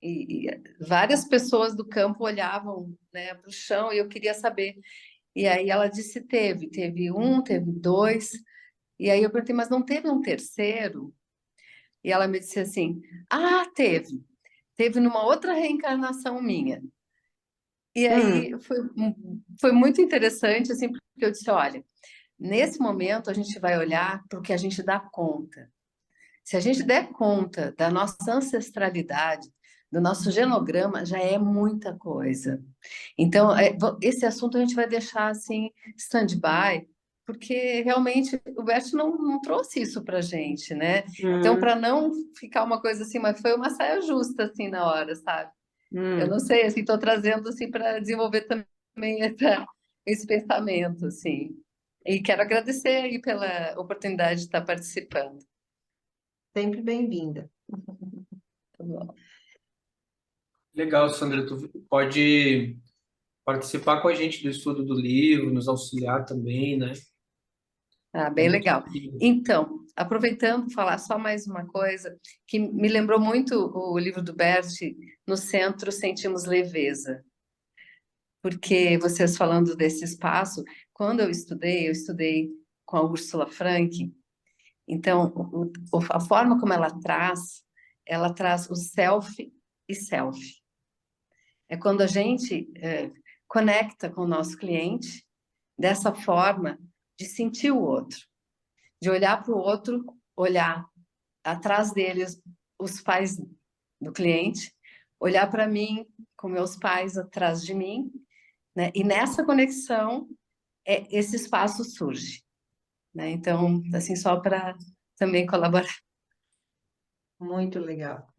e várias pessoas do campo olhavam, né, para o chão e eu queria saber. E aí ela disse teve um, teve dois, e aí eu perguntei, mas não teve um terceiro? E ela me disse assim, ah, teve numa outra reencarnação minha. E Hum, aí foi muito interessante, assim, porque eu disse, olha, nesse momento a gente vai olhar para o que a gente dá conta. Se a gente der conta da nossa ancestralidade, do nosso genograma, já é muita coisa. Então, esse assunto a gente vai deixar assim, stand-by, porque realmente o Bert não trouxe isso para a gente, né? Então, hum, para não ficar uma coisa assim, mas foi uma saia justa assim na hora, sabe? Eu hum. não sei, assim, estou trazendo assim para desenvolver também esse pensamento, assim. E quero agradecer aí pela oportunidade de estar participando. Sempre bem-vinda. Tá bom? Legal, Sandra, tu pode participar com a gente do estudo do livro, nos auxiliar também, né? Ah, É bem muito legal. incrível. Então, aproveitando falar só mais uma coisa que me lembrou muito o livro do Bert, No Centro Sentimos Leveza, porque vocês falando desse espaço, quando eu estudei com a Úrsula Frank, então a forma como ela traz o self e self. É quando a gente conecta com o nosso cliente dessa forma de sentir o outro, de olhar para o outro, olhar atrás deles os pais do cliente, olhar para mim com meus pais atrás de mim, né? E nessa conexão esse espaço surge, né? Então, assim, só para também colaborar. Muito legal.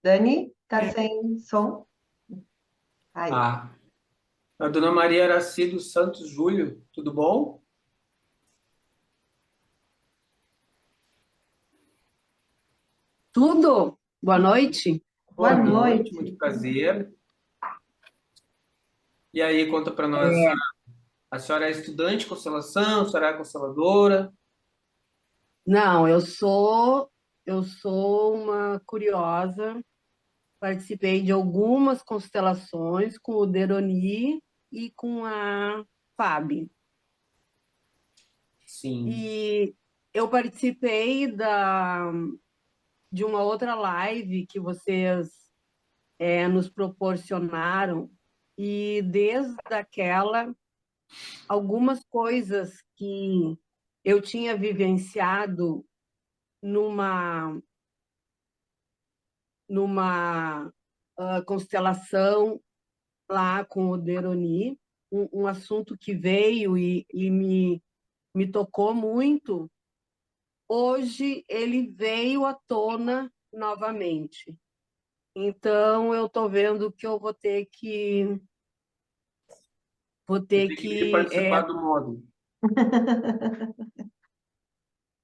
Dani, tá sem som? Aí. Ah, a dona Maria Araci dos Santos Júlio, tudo bom? Tudo? Boa noite. Boa Boa noite, muito noite. prazer. E aí, conta para nós, a senhora é estudante de constelação, a senhora é consteladora? Não, eu sou uma curiosa. Participei de algumas constelações com o Deroni e com a Fábio. Sim. E eu participei de uma outra live que vocês nos proporcionaram, e desde aquela, algumas coisas que eu tinha vivenciado numa constelação lá com o Deroni, um assunto que veio e me tocou muito. Hoje ele veio à tona novamente. Então eu estou vendo que eu vou Eu ter tenho que vir que participar do módulo.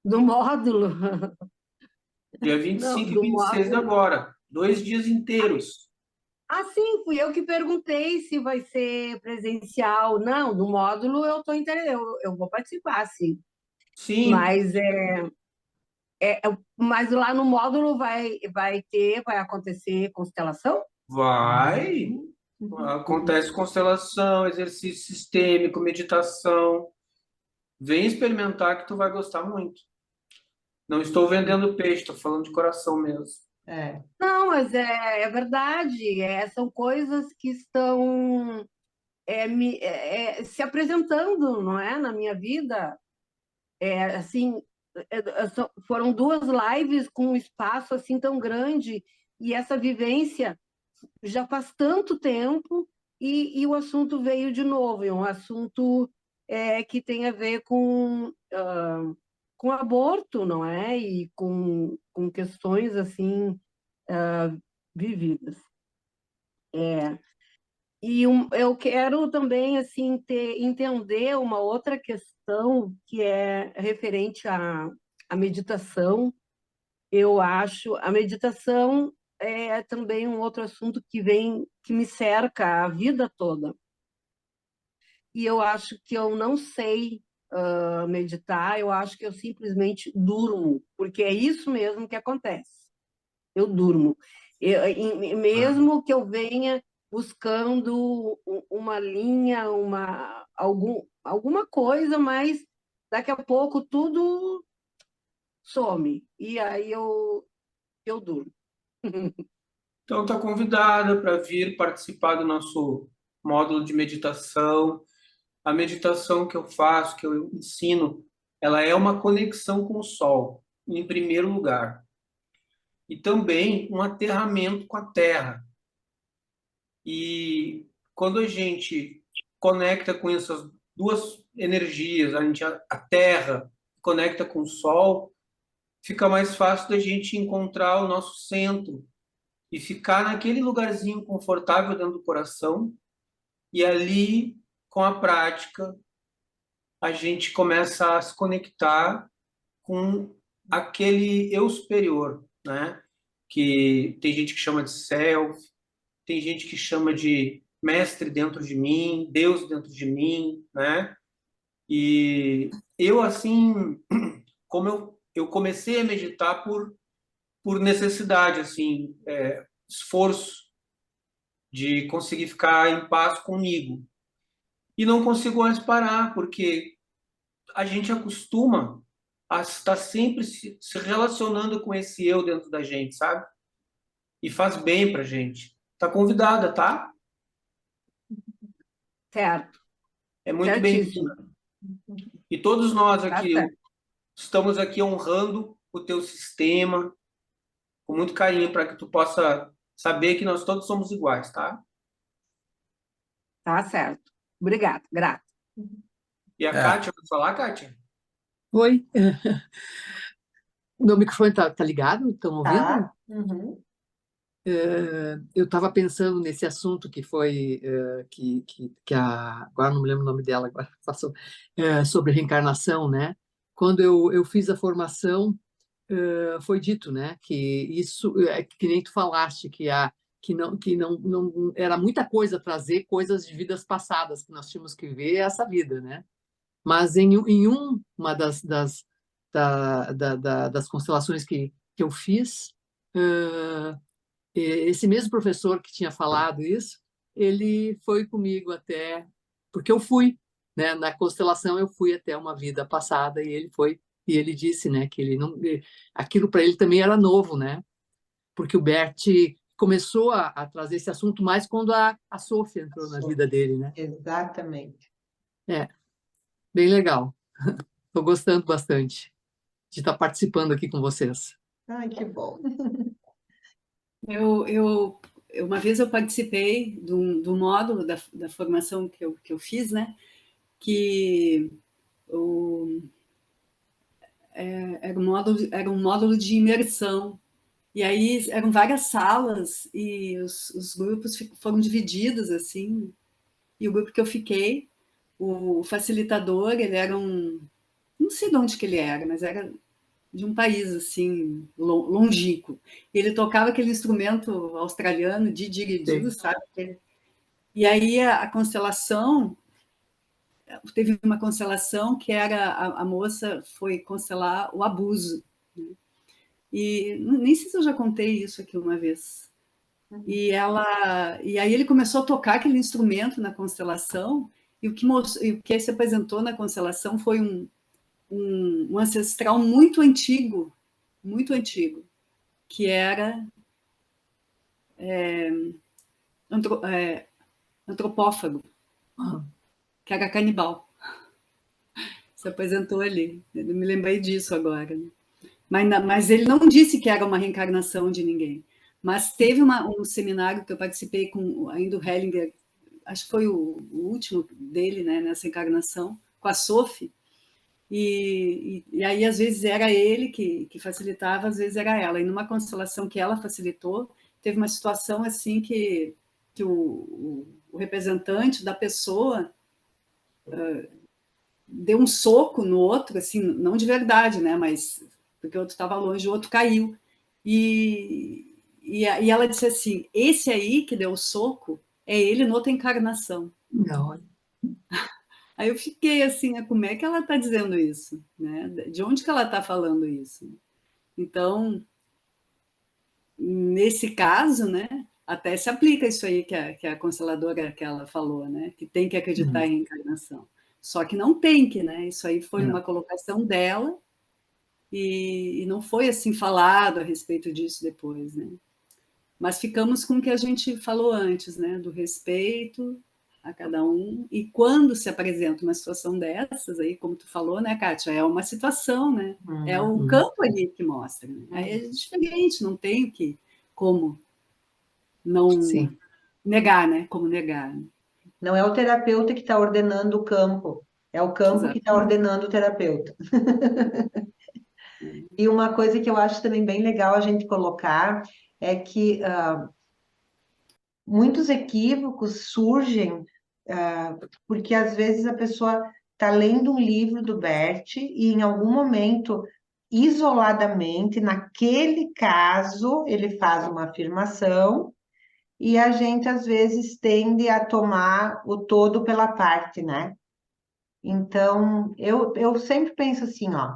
do módulo, Dia vinte e não, cinco e do 26 módulo. agora. 2 dias inteiros. Ah, sim, fui eu que perguntei se vai ser presencial. Não, do módulo eu estou eu vou participar, sim. Sim, Mas mas lá no módulo vai acontecer constelação? vai. Acontece constelação, exercício sistêmico, meditação. Vem experimentar que tu vai gostar muito. Não estou vendendo peixe, estou falando de coração mesmo. É, Não, mas é verdade. São coisas que estão. se apresentando, não é, na minha vida. Assim, foram 2 lives com um espaço assim tão grande, e essa vivência já faz tanto tempo, e o assunto veio de novo, é um assunto que tem a ver com aborto, não é? E com questões assim vividas. Eu quero também assim entender uma outra questão que é referente à meditação. Eu acho a meditação é também um outro assunto que me cerca a vida toda. E eu acho que eu não sei meditar, eu acho que eu simplesmente durmo, porque é isso mesmo que acontece. Eu durmo. Mesmo que eu venha buscando uma linha, alguma coisa, mas daqui a pouco tudo some. E aí eu durmo. Então, está convidada para vir participar do nosso módulo de meditação. A meditação que eu faço, que eu ensino, ela é uma conexão com o sol, em primeiro lugar. E também um aterramento com a terra. E quando a gente conecta com essas duas energias, a terra conecta com o sol, fica mais fácil da gente encontrar o nosso centro e ficar naquele lugarzinho confortável dentro do coração. E ali, com a prática, a gente começa a se conectar com aquele eu superior, né? Que tem gente que chama de self, tem gente que chama de mestre dentro de mim, Deus dentro de mim, né? E eu, assim, como eu comecei a meditar por necessidade, assim, esforço de conseguir ficar em paz comigo. E não consigo mais parar, porque a gente acostuma a estar sempre se relacionando com esse eu dentro da gente, sabe? E faz bem pra gente. Tá convidada, tá? Certo, É muito certíssimo. bem-vinda. E todos nós Tá aqui certo. estamos aqui honrando o teu sistema com muito carinho para que tu possa saber que nós todos somos iguais, tá? Tá certo. Obrigada, grata. E a É, Kátia, vai falar, Kátia? Oi, meu microfone tá ligado? Estão ouvindo? Tá? Uhum. Eu estava pensando nesse assunto que foi agora não me lembro o nome dela agora passou, sobre reencarnação, né? Quando eu fiz a formação, foi dito, né, que isso que nem tu falaste que não era muita coisa trazer coisas de vidas passadas que nós tínhamos que ver essa vida, né? Mas uma das constelações que eu fiz, esse mesmo professor que tinha falado isso, ele foi comigo até, porque eu fui, né, na constelação eu fui até uma vida passada e ele disse, né, que ele não, aquilo para ele também era novo, né, porque o Bert começou a trazer esse assunto mais quando a Sofia entrou na vida dele, né? Exatamente. É, bem legal. Estou gostando bastante de estar participando aqui com vocês. Ai, que bom. Uma vez eu participei do módulo da formação que eu fiz, né? Que era um módulo de imersão. E aí eram várias salas e os grupos foram divididos assim. E o grupo que eu fiquei, o facilitador, ele era não sei de onde que ele era, mas era de um país assim longínquo. Ele tocava aquele instrumento australiano, didgeridoo, Sim. sabe? E aí a constelação, teve uma constelação que era a moça foi constelar o abuso. Né? E nem sei se eu já contei isso aqui uma vez. E aí ele começou a tocar aquele instrumento na constelação e o que se apresentou na constelação foi um ancestral muito antigo, que era antropófago. que era canibal. Se apresentou ali. Eu me lembrei disso agora, né? Mas ele não disse que era uma reencarnação de ninguém. Mas teve um seminário que eu participei com ainda o Hellinger, acho que foi o último dele, né, nessa encarnação, com a Sophie, e aí às vezes era ele que facilitava, às vezes era ela. E numa constelação que ela facilitou, teve uma situação assim que o representante da pessoa deu um soco no outro, assim, não de verdade, né, mas porque o outro estava longe, o outro caiu. E ela disse assim: esse aí que deu o soco é ele noutra encarnação. Não. Aí eu fiquei assim, como é que ela está dizendo isso? Né? De onde que ela está falando isso? Então, nesse caso, né, até se aplica isso aí que a consteladora que ela falou, né, que tem que acreditar em reencarnação. Só que não tem que, né? Isso aí foi uma colocação dela e não foi assim falado a respeito disso depois, né? Mas ficamos com o que a gente falou antes, né? Do respeito a cada um. E quando se apresenta uma situação dessas, aí, como tu falou, né, Kátia? É uma situação, né? É o campo ali que mostra. Né? Aí é diferente, não tem como não Sim. negar, né? Como negar. Né? Não é o terapeuta que está ordenando o campo, é o campo que está Exatamente. ordenando o terapeuta. E uma coisa que eu acho também bem legal a gente colocar é que muitos equívocos surgem porque às vezes a pessoa está lendo um livro do Bert e em algum momento, isoladamente, naquele caso, ele faz uma afirmação e a gente às vezes tende a tomar o todo pela parte, né? Então, eu sempre penso assim, ó,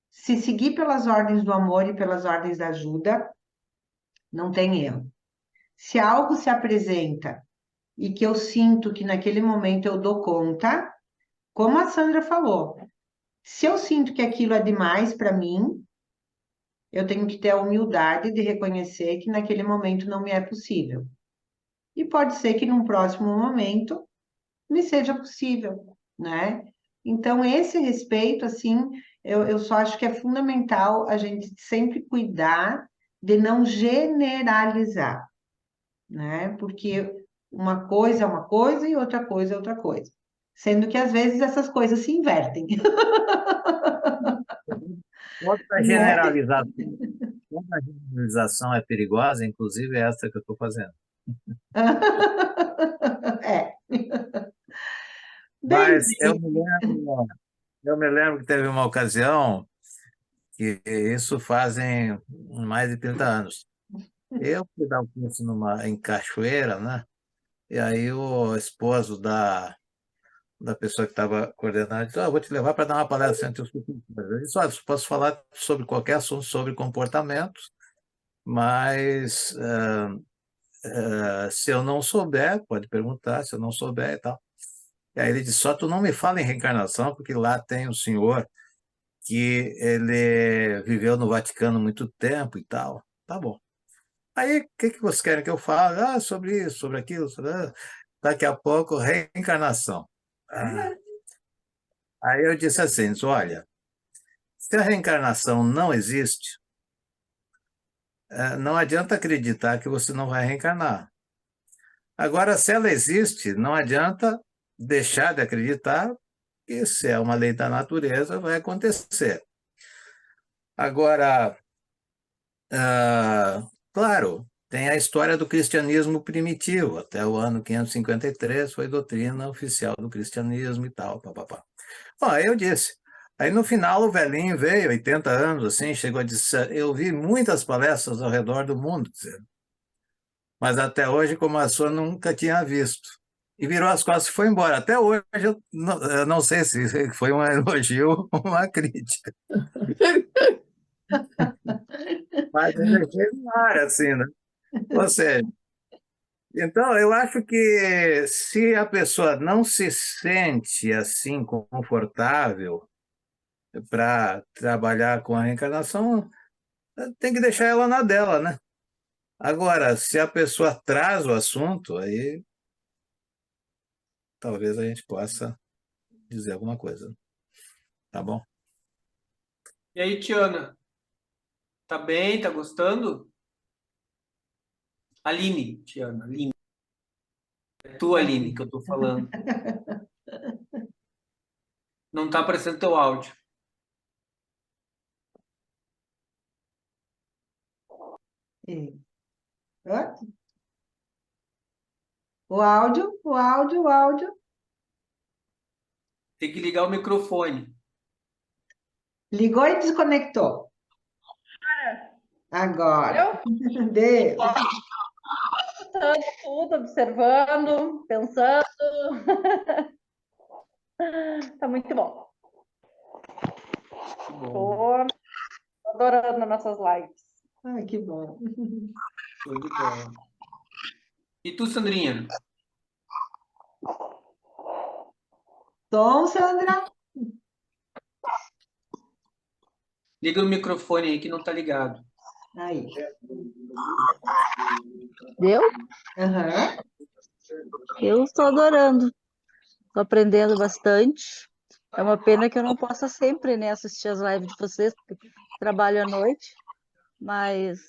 se seguir pelas ordens do amor e pelas ordens da ajuda, não tem erro. Se algo se apresenta e que eu sinto que naquele momento eu dou conta, como a Sandra falou, se eu sinto que aquilo é demais para mim, eu tenho que ter a humildade de reconhecer que naquele momento não me é possível. E pode ser que num próximo momento me seja possível, né? Então, esse respeito, assim, eu só acho que é fundamental a gente sempre cuidar de não generalizar, né? Porque uma coisa é uma coisa e outra coisa é outra coisa. Sendo que, às vezes, essas coisas se invertem, Outra né? generalização, outra generalização é perigosa, inclusive essa que eu estou fazendo. É, bem, Mas eu me lembro que teve uma ocasião que isso fazem mais de 30 anos. Eu fui dar um curso em Cachoeira, né? E aí o esposo da pessoa que estava coordenando disse: vou te levar para dar uma palestra entre os futuros. Eu disse: olha, posso falar sobre qualquer assunto sobre comportamentos, mas se eu não souber, pode perguntar, se eu não souber e tal. E aí ele disse: só tu não me fala em reencarnação, porque lá tem um senhor que ele viveu no Vaticano muito tempo e tal. Tá bom. Aí, o que vocês querem que eu fale? Sobre isso, sobre aquilo, daqui a pouco, reencarnação. Aí eu disse assim: olha, se a reencarnação não existe, não adianta acreditar que você não vai reencarnar. Agora, se ela existe, não adianta deixar de acreditar que, se é uma lei da natureza, vai acontecer. Agora, claro, tem a história do cristianismo primitivo. Até o ano 553 foi doutrina oficial do cristianismo e tal. Papapá. Bom, aí eu disse. Aí no final o velhinho veio, 80 anos, assim, chegou a dizer: eu vi muitas palestras ao redor do mundo, dizendo, mas até hoje, como a sua, nunca tinha visto. E virou as costas e foi embora. Até hoje eu não sei se foi um elogio ou uma crítica. Mas eu deixei no ar, assim, né? Ou seja, então eu acho que se a pessoa não se sente assim confortável para trabalhar com a reencarnação, tem que deixar ela na dela, né? Agora, se a pessoa traz o assunto, aí talvez a gente possa dizer alguma coisa. Tá bom? E aí, Tiana? Tá bem? Tá gostando? Aline, Tiana, Aline. É tu, Aline, que eu tô falando. Não tá aparecendo teu áudio. E- Hã? O áudio. Tem que ligar o microfone. Ligou e desconectou. Agora. Deu. Escutando tudo, observando, pensando. Tá muito bom. Bom, Tô adorando nossas lives. Ai, que bom. show de bola. E tu, Sandrinha? Tom, Sandra? Liga o microfone aí que não tá ligado. Aí. Deu? Aham. Eu estou adorando. Estou aprendendo bastante. É uma pena que eu não possa sempre, né, assistir as lives de vocês, porque trabalho à noite, mas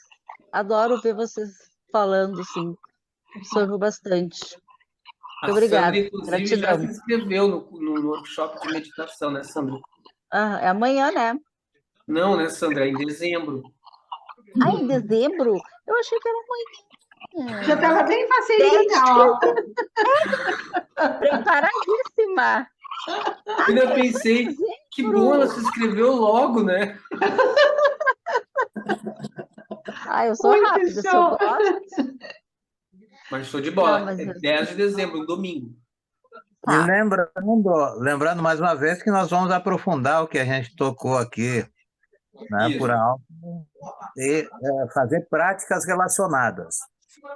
adoro ver vocês falando, assim. Absorvo bastante. A Muito Sandra, obrigada. inclusive, já se Gratidão. inscreveu no workshop de meditação, né, Sandra? Ah, é amanhã, né? Não, né, Sandra? É em dezembro. Ah, em dezembro? Eu achei que era Já amanhã. estava bem faceirinha, ó. Preparadíssima. Eu ainda pensei, que bom ela se inscreveu logo, né? Ah, eu sou Muito rápida, se eu show. gosto. Mas show de Não, bola. mas É 10 de dezembro, um domingo. E tá. lembrando mais uma vez que nós vamos aprofundar o que a gente tocou aqui, né, por Isso. alto, e fazer práticas relacionadas.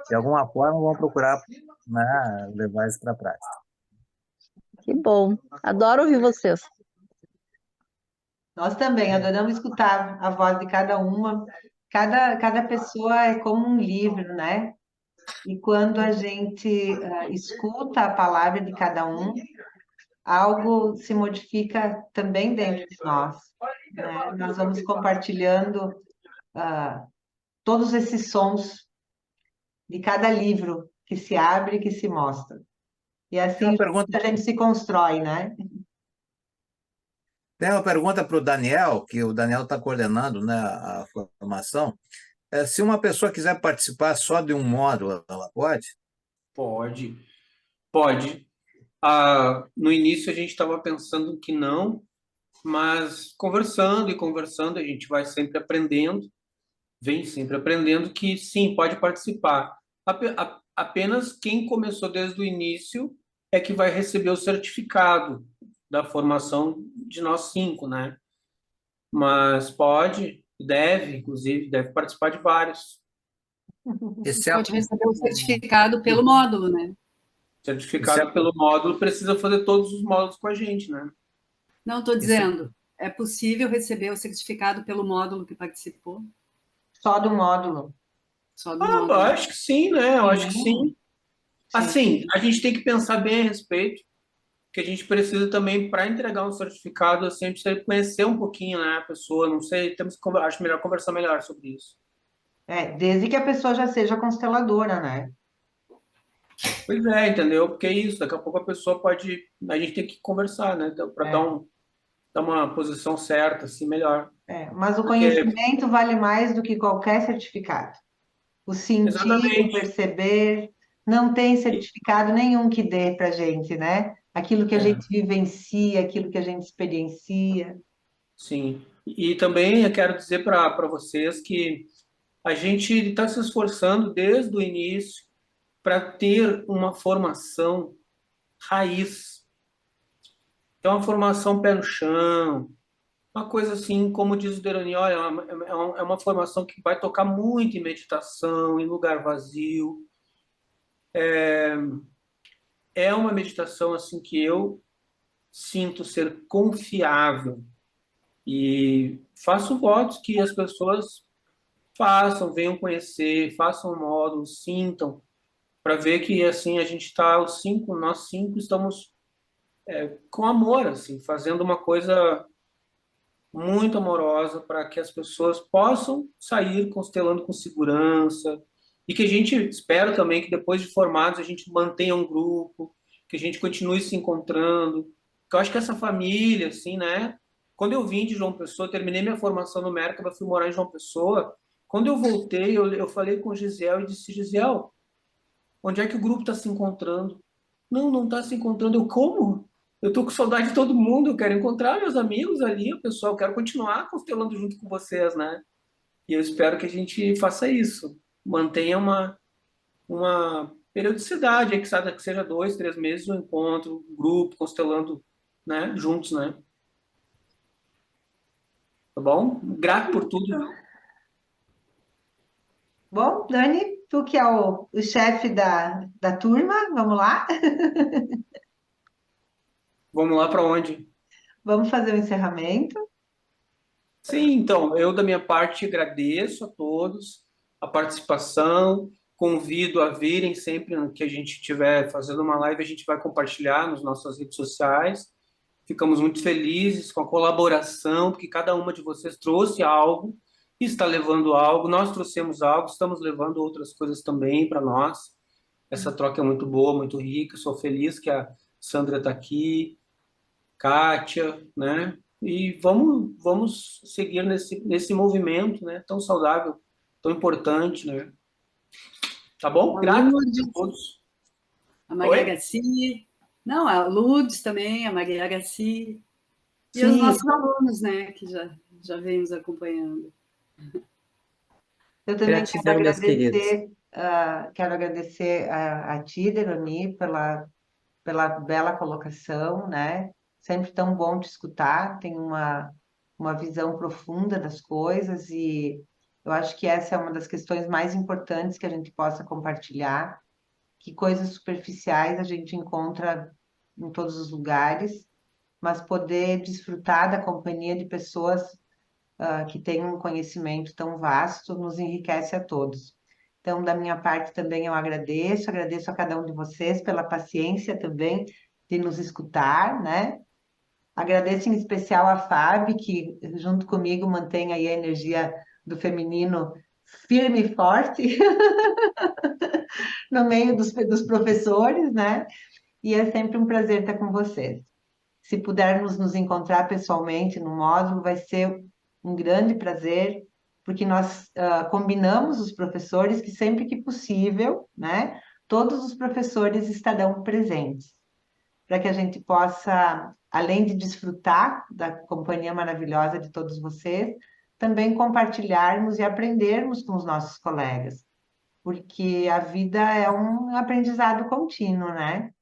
De alguma forma, vamos procurar, né, levar isso para a prática. Que bom. Adoro ouvir vocês. Nós também adoramos escutar a voz de cada uma. Cada pessoa é como um livro, né? E quando a gente escuta a palavra de cada um, algo se modifica também dentro de nós, né? Nós vamos compartilhando todos esses sons de cada livro que se abre e que se mostra. E Tem uma assim pergunta, a gente se constrói, né? tem uma pergunta para o Daniel, que o Daniel está coordenando, né, a formação. Se uma pessoa quiser participar só de um módulo, ela pode? Pode. Pode. No início a gente estava pensando que não, mas conversando e conversando, a gente vai sempre aprendendo, vem sempre aprendendo que sim, pode participar. Apenas quem começou desde o início é que vai receber o certificado da formação de nós 5, né? Mas pode, deve, inclusive, deve participar de vários. Esse, Pode receber o certificado pelo módulo, né? Certificado pelo módulo, precisa fazer todos os módulos com a gente, né? Não, estou dizendo, é possível receber o certificado pelo módulo que participou? Só do módulo. Só do Eu módulo. acho que sim, né? Eu acho que sim. Sim. Assim, a gente tem que pensar bem a respeito, que a gente precisa também, para entregar um certificado, assim, precisa conhecer um pouquinho, né, a pessoa, não sei, acho melhor conversar melhor sobre isso. Desde que a pessoa já seja consteladora, né? Pois é, entendeu? Porque é isso, daqui a pouco a pessoa pode, a gente tem que conversar, né, para dar uma posição certa, assim, melhor. Mas o Porque, conhecimento vale mais do que qualquer certificado. O sentir, o exatamente, perceber, não tem certificado nenhum que dê para gente, né? Aquilo que a é, gente vivencia, aquilo que a gente experiencia. sim. E também eu quero dizer para vocês que a gente está se esforçando desde o início para ter uma formação raiz. É uma formação pé no chão, uma coisa assim, como diz o Deroni, olha, é uma formação que vai tocar muito em meditação, em lugar vazio. É uma meditação assim que eu sinto ser confiável e faço votos que as pessoas façam, venham conhecer, façam um módulo, sintam, para ver que assim a gente está nós cinco estamos com amor, assim, fazendo uma coisa muito amorosa para que as pessoas possam sair constelando com segurança e que a gente espera também que depois de formados a gente mantenha um grupo, que a gente continue se encontrando. Porque eu acho que essa família, assim, né? Quando eu vim de João Pessoa, terminei minha formação no Mercado, fui morar em João Pessoa. Quando eu voltei, eu falei com o Gisel e disse: Gisel, onde é que o grupo está se encontrando? Não, não está se encontrando. Eu, como? Eu tô com saudade de todo mundo, eu quero encontrar meus amigos ali, o pessoal, eu quero continuar constelando junto com vocês, né? E eu espero que a gente faça isso, mantenha uma periodicidade, aí que seja 2, 3 meses o encontro, um grupo, constelando, né, juntos, né? Tá bom? Grato por tudo. Bom, Dani, tu que é o chefe da turma, vamos lá? Vamos lá para onde? Vamos fazer o encerramento? Sim, então, eu da minha parte agradeço a todos a participação, convido a virem sempre que a gente estiver fazendo uma live, a gente vai compartilhar nas nossas redes sociais. Ficamos muito felizes com a colaboração, porque cada uma de vocês trouxe algo, está levando algo, nós trouxemos algo, estamos levando outras coisas também para nós. Essa troca é muito boa, muito rica, sou feliz que a Sandra está aqui, Kátia, né? E vamos seguir nesse movimento, né? Tão saudável, tão importante, né? Tá bom? A Grato Lourdes, a todos. a Maria Oi? Gaci, não, a Lourdes também, a Maria Gaci, e os Sim, nossos alunos, né, que já vêm nos acompanhando. eu também Gratidão, meus queridos. quero agradecer a ti, Deroni, pela bela colocação, né? Sempre tão bom te escutar, tem uma visão profunda das coisas e eu acho que essa é uma das questões mais importantes que a gente possa compartilhar, que coisas superficiais a gente encontra em todos os lugares, mas poder desfrutar da companhia de pessoas que têm um conhecimento tão vasto nos enriquece a todos. Então, da minha parte também eu agradeço a cada um de vocês pela paciência também de nos escutar, né? Agradeço em especial a Fábio, que junto comigo mantém aí a energia do feminino firme e forte no meio dos professores, né? E é sempre um prazer estar com vocês. Se pudermos nos encontrar pessoalmente no módulo, vai ser um grande prazer, porque nós combinamos os professores que sempre que possível, né, todos os professores estarão presentes, para que a gente possa, além de desfrutar da companhia maravilhosa de todos vocês, também compartilharmos e aprendermos com os nossos colegas, porque a vida é um aprendizado contínuo, né?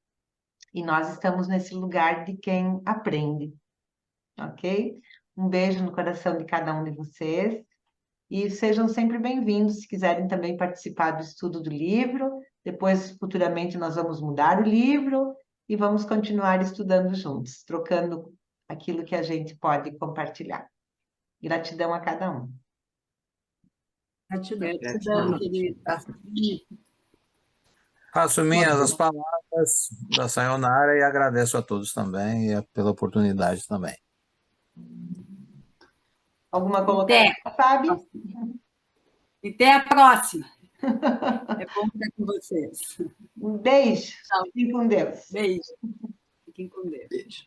E nós estamos nesse lugar de quem aprende, ok? Um beijo no coração de cada um de vocês e sejam sempre bem-vindos. Se quiserem também participar do estudo do livro, depois, futuramente, nós vamos mudar o livro e vamos continuar estudando juntos, trocando aquilo que a gente pode compartilhar. Gratidão a cada um. Gratidão. Gratidão, querida. Faço minhas as palavras da Sayonara e agradeço a todos também e pela oportunidade também. Alguma colocação, Fábio? E até a próxima. É bom estar com vocês. Um beijo. Tchau. Fiquem com Deus. Beijo. Fiquem com Deus. Beijo.